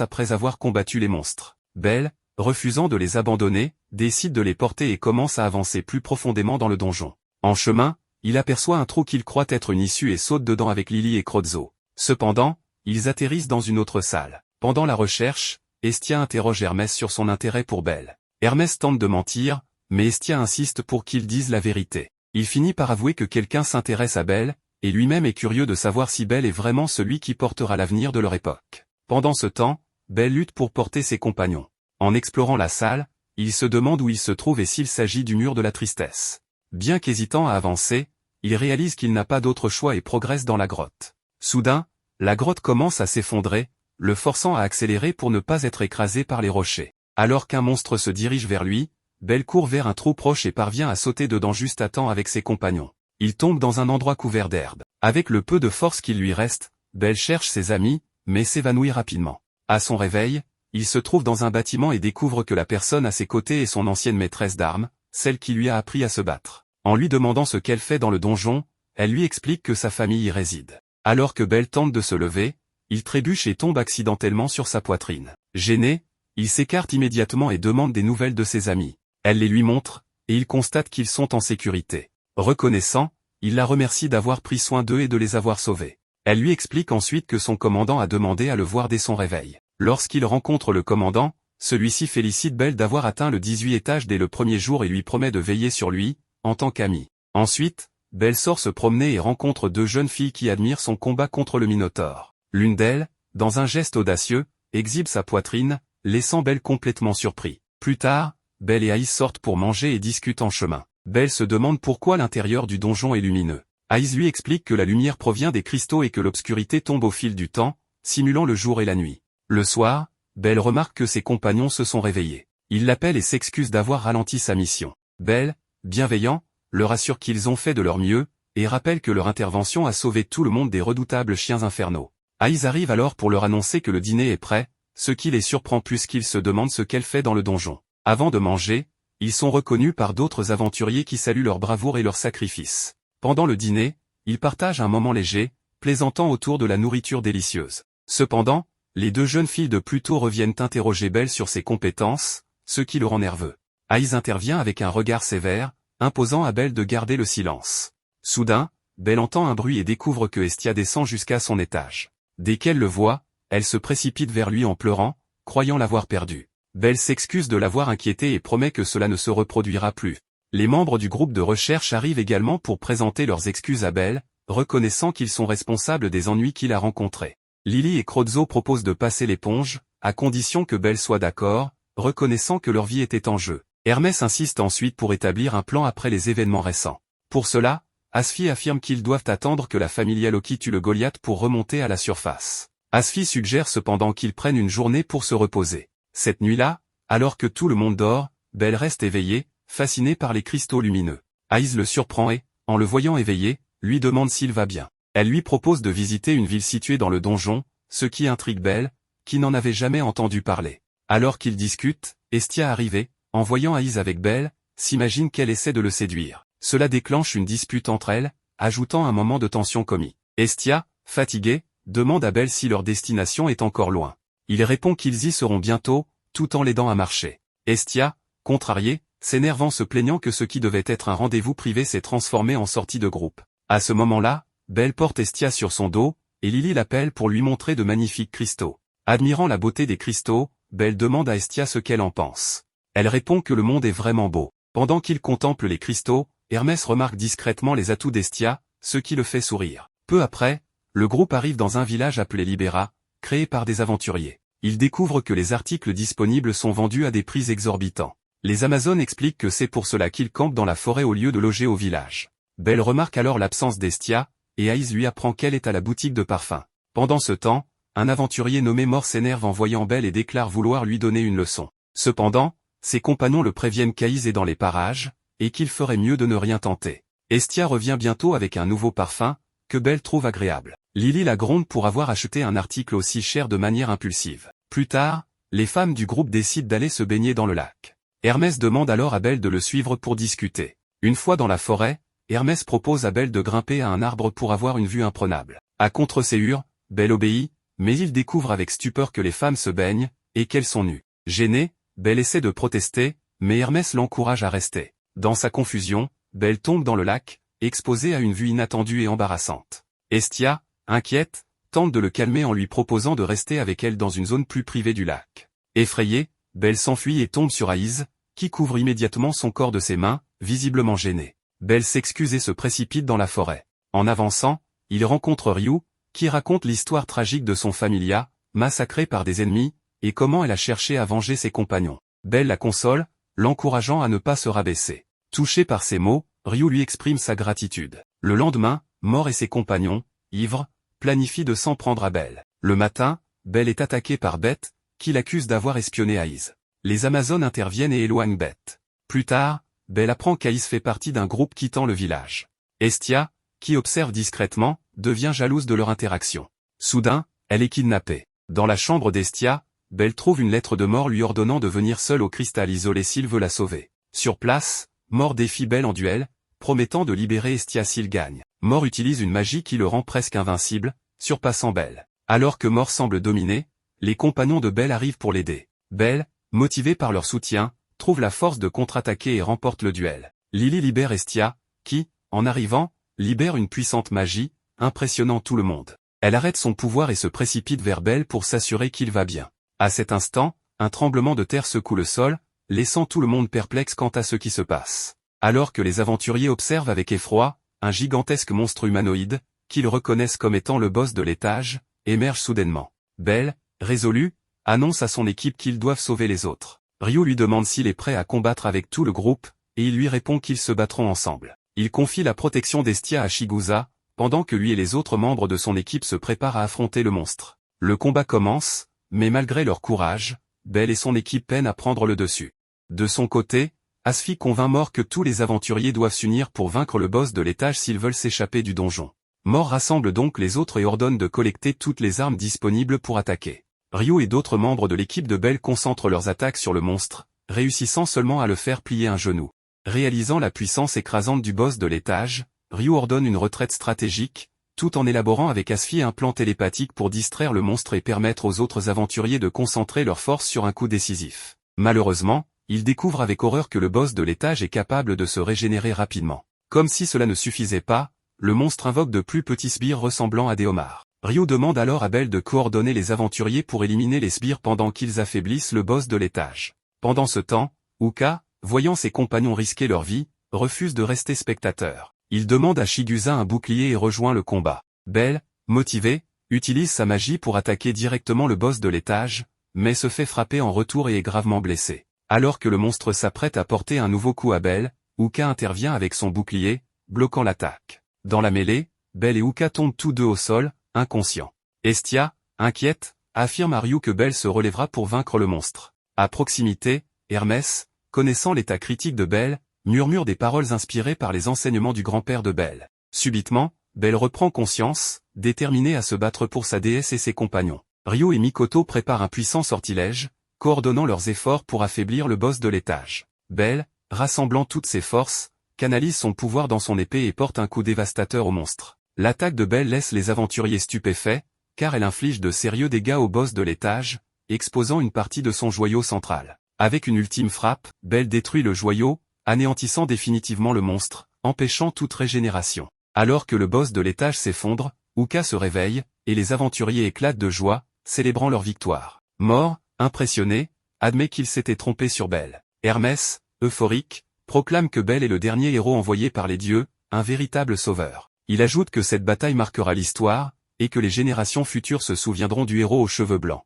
après avoir combattu les monstres. Belle, refusant de les abandonner, décide de les porter et commence à avancer plus profondément dans le donjon. En chemin, il aperçoit un trou qu'il croit être une issue et saute dedans avec Lily et Crozzo. Cependant, ils atterrissent dans une autre salle. Pendant la recherche, Estia interroge Hermès sur son intérêt pour Belle. Hermès tente de mentir, mais Estia insiste pour qu'il dise la vérité. Il finit par avouer que quelqu'un s'intéresse à Belle, et lui-même est curieux de savoir si Belle est vraiment celui qui portera l'avenir de leur époque. Pendant ce temps, Belle lutte pour porter ses compagnons. En explorant la salle, il se demande où il se trouve et s'il s'agit du mur de la tristesse. Bien qu'hésitant à avancer, il réalise qu'il n'a pas d'autre choix et progresse dans la grotte. Soudain, la grotte commence à s'effondrer, le forçant à accélérer pour ne pas être écrasé par les rochers. Alors qu'un monstre se dirige vers lui, Belle court vers un trou proche et parvient à sauter dedans juste à temps avec ses compagnons. Il tombe dans un endroit couvert d'herbe. Avec le peu de force qu'il lui reste, Belle cherche ses amis, mais s'évanouit rapidement. À son réveil, il se trouve dans un bâtiment et découvre que la personne à ses côtés est son ancienne maîtresse d'armes, celle qui lui a appris à se battre. En lui demandant ce qu'elle fait dans le donjon, elle lui explique que sa famille y réside. Alors que Belle tente de se lever, il trébuche et tombe accidentellement sur sa poitrine. Gêné, il s'écarte immédiatement et demande des nouvelles de ses amis. Elle les lui montre, et il constate qu'ils sont en sécurité. Reconnaissant, il la remercie d'avoir pris soin d'eux et de les avoir sauvés. Elle lui explique ensuite que son commandant a demandé à le voir dès son réveil. Lorsqu'il rencontre le commandant, celui-ci félicite Belle d'avoir atteint le 18e étage dès le premier jour et lui promet de veiller sur lui, en tant qu'ami. Ensuite, Belle sort se promener et rencontre deux jeunes filles qui admirent son combat contre le Minotaure. L'une d'elles, dans un geste audacieux, exhibe sa poitrine, laissant Belle complètement surpris. Plus tard, Belle et Aïs sortent pour manger et discutent en chemin. Belle se demande pourquoi l'intérieur du donjon est lumineux. Aïs lui explique que la lumière provient des cristaux et que l'obscurité tombe au fil du temps, simulant le jour et la nuit. Le soir, Belle remarque que ses compagnons se sont réveillés. Il l'appelle et s'excuse d'avoir ralenti sa mission. Belle, bienveillant, leur assure qu'ils ont fait de leur mieux, et rappelle que leur intervention a sauvé tout le monde des redoutables chiens infernaux. Aïs arrive alors pour leur annoncer que le dîner est prêt, ce qui les surprend plus qu'ils se demandent ce qu'elle fait dans le donjon. Avant de manger, ils sont reconnus par d'autres aventuriers qui saluent leur bravoure et leur sacrifice. Pendant le dîner, ils partagent un moment léger, plaisantant autour de la nourriture délicieuse. Cependant, les deux jeunes filles de Pluto reviennent interroger Belle sur ses compétences, ce qui le rend nerveux. Aïs intervient avec un regard sévère, imposant à Belle de garder le silence. Soudain, Belle entend un bruit et découvre que Estia descend jusqu'à son étage. Dès qu'elle le voit, elle se précipite vers lui en pleurant, croyant l'avoir perdu. Belle s'excuse de l'avoir inquiété et promet que cela ne se reproduira plus. Les membres du groupe de recherche arrivent également pour présenter leurs excuses à Belle, reconnaissant qu'ils sont responsables des ennuis qu'il a rencontrés. Lily et Crozzo proposent de passer l'éponge, à condition que Belle soit d'accord, reconnaissant que leur vie était en jeu. Hermès insiste ensuite pour établir un plan après les événements récents. Pour cela, Asfi affirme qu'ils doivent attendre que la familia Loki tue le Goliath pour remonter à la surface. Asfi suggère cependant qu'ils prennent une journée pour se reposer. Cette nuit-là, alors que tout le monde dort, Belle reste éveillée, fascinée par les cristaux lumineux. Aïs le surprend et, en le voyant éveillé, lui demande s'il va bien. Elle lui propose de visiter une ville située dans le donjon, ce qui intrigue Belle, qui n'en avait jamais entendu parler. Alors qu'ils discutent, Estia arrivée, en voyant Aïs avec Belle, s'imagine qu'elle essaie de le séduire. Cela déclenche une dispute entre elles, ajoutant un moment de tension comique. Estia, fatiguée, demande à Belle si leur destination est encore loin. Il répond qu'ils y seront bientôt, tout en l'aidant à marcher. Estia, contrariée, s'énervant se plaignant que ce qui devait être un rendez-vous privé s'est transformé en sortie de groupe. À ce moment-là, Belle porte Estia sur son dos, et Lily l'appelle pour lui montrer de magnifiques cristaux. Admirant la beauté des cristaux, Belle demande à Estia ce qu'elle en pense. Elle répond que le monde est vraiment beau. Pendant qu'il contemple les cristaux, Hermès remarque discrètement les atouts d'Estia, ce qui le fait sourire. Peu après, le groupe arrive dans un village appelé Libera, créé par des aventuriers. Ils découvrent que les articles disponibles sont vendus à des prix exorbitants. Les Amazones expliquent que c'est pour cela qu'ils campent dans la forêt au lieu de loger au village. Belle remarque alors l'absence d'Estia, et Aïs lui apprend qu'elle est à la boutique de parfums. Pendant ce temps, un aventurier nommé Mort s'énerve en voyant Belle et déclare vouloir lui donner une leçon. Cependant, ses compagnons le préviennent qu'Aïs est dans les parages, et qu'il ferait mieux de ne rien tenter. Estia revient bientôt avec un nouveau parfum, que Belle trouve agréable. Lily la gronde pour avoir acheté un article aussi cher de manière impulsive. Plus tard, les femmes du groupe décident d'aller se baigner dans le lac. Hermès demande alors à Belle de le suivre pour discuter. Une fois dans la forêt, Hermès propose à Belle de grimper à un arbre pour avoir une vue imprenable. À contre-séhur, Belle obéit, mais il découvre avec stupeur que les femmes se baignent, et qu'elles sont nues. Gênée, Belle essaie de protester, mais Hermès l'encourage à rester. Dans sa confusion, Belle tombe dans le lac, exposée à une vue inattendue et embarrassante. Hestia, inquiète, tente de le calmer en lui proposant de rester avec elle dans une zone plus privée du lac. Effrayée, Belle s'enfuit et tombe sur Aïs, qui couvre immédiatement son corps de ses mains, visiblement gênée. Belle s'excuse et se précipite dans la forêt. En avançant, il rencontre Ryu, qui raconte l'histoire tragique de son familia, massacré par des ennemis, et comment elle a cherché à venger ses compagnons. Belle la console, l'encourageant à ne pas se rabaisser. Touché par ces mots, Ryu lui exprime sa gratitude. Le lendemain, Mort et ses compagnons, ivres, planifient de s'en prendre à Belle. Le matin, Belle est attaquée par Beth, qui l'accuse d'avoir espionné Aïs. Les Amazones interviennent et éloignent Beth. Plus tard, Belle apprend qu'Aïs fait partie d'un groupe quittant le village. Hestia, qui observe discrètement, devient jalouse de leur interaction. Soudain, elle est kidnappée. Dans la chambre d'Hestia, Belle trouve une lettre de Mort lui ordonnant de venir seule au cristal isolé s'il veut la sauver. Sur place, Mort défie Belle en duel, promettant de libérer Hestia s'il gagne. Mort utilise une magie qui le rend presque invincible, surpassant Belle. Alors que Mort semble dominer, les compagnons de Belle arrivent pour l'aider. Belle, motivée par leur soutien, trouve la force de contre-attaquer et remporte le duel. Lily libère Hestia, qui, en arrivant, libère une puissante magie, impressionnant tout le monde. Elle arrête son pouvoir et se précipite vers Belle pour s'assurer qu'il va bien. À cet instant, un tremblement de terre secoue le sol, laissant tout le monde perplexe quant à ce qui se passe. Alors que les aventuriers observent avec effroi, un gigantesque monstre humanoïde, qu'ils reconnaissent comme étant le boss de l'étage, émerge soudainement. Belle, résolue, annonce à son équipe qu'ils doivent sauver les autres. Ryu lui demande s'il est prêt à combattre avec tout le groupe, et il lui répond qu'ils se battront ensemble. Il confie la protection d'Hestia à Shigusa, pendant que lui et les autres membres de son équipe se préparent à affronter le monstre. Le combat commence, mais malgré leur courage, Belle et son équipe peinent à prendre le dessus. De son côté, Asfi convainc Mort que tous les aventuriers doivent s'unir pour vaincre le boss de l'étage s'ils veulent s'échapper du donjon. Mort rassemble donc les autres et ordonne de collecter toutes les armes disponibles pour attaquer. Ryu et d'autres membres de l'équipe de Belle concentrent leurs attaques sur le monstre, réussissant seulement à le faire plier un genou. Réalisant la puissance écrasante du boss de l'étage, Ryu ordonne une retraite stratégique, tout en élaborant avec Asfi un plan télépathique pour distraire le monstre et permettre aux autres aventuriers de concentrer leurs forces sur un coup décisif. Malheureusement, il découvre avec horreur que le boss de l'étage est capable de se régénérer rapidement. Comme si cela ne suffisait pas, le monstre invoque de plus petits sbires ressemblant à des homards. Ryu demande alors à Belle de coordonner les aventuriers pour éliminer les sbires pendant qu'ils affaiblissent le boss de l'étage. Pendant ce temps, Uka, voyant ses compagnons risquer leur vie, refuse de rester spectateur. Il demande à Shigusa un bouclier et rejoint le combat. Belle, motivée, utilise sa magie pour attaquer directement le boss de l'étage, mais se fait frapper en retour et est gravement blessée. Alors que le monstre s'apprête à porter un nouveau coup à Belle, Uka intervient avec son bouclier, bloquant l'attaque. Dans la mêlée, Belle et Uka tombent tous deux au sol, inconscients. Hestia, inquiète, affirme à Ryu que Belle se relèvera pour vaincre le monstre. À proximité, Hermès, connaissant l'état critique de Belle, murmure des paroles inspirées par les enseignements du grand-père de Belle. Subitement, Belle reprend conscience, déterminée à se battre pour sa déesse et ses compagnons. Ryu et Mikoto préparent un puissant sortilège, coordonnant leurs efforts pour affaiblir le boss de l'étage. Belle, rassemblant toutes ses forces, canalise son pouvoir dans son épée et porte un coup dévastateur au monstre. L'attaque de Belle laisse les aventuriers stupéfaits, car elle inflige de sérieux dégâts au boss de l'étage, exposant une partie de son joyau central. Avec une ultime frappe, Belle détruit le joyau, anéantissant définitivement le monstre, empêchant toute régénération. Alors que le boss de l'étage s'effondre, Uka se réveille, et les aventuriers éclatent de joie, célébrant leur victoire. Mort, impressionné, admet qu'il s'était trompé sur Belle. Hermès, euphorique, proclame que Belle est le dernier héros envoyé par les dieux, un véritable sauveur. Il ajoute que cette bataille marquera l'histoire, et que les générations futures se souviendront du héros aux cheveux blancs.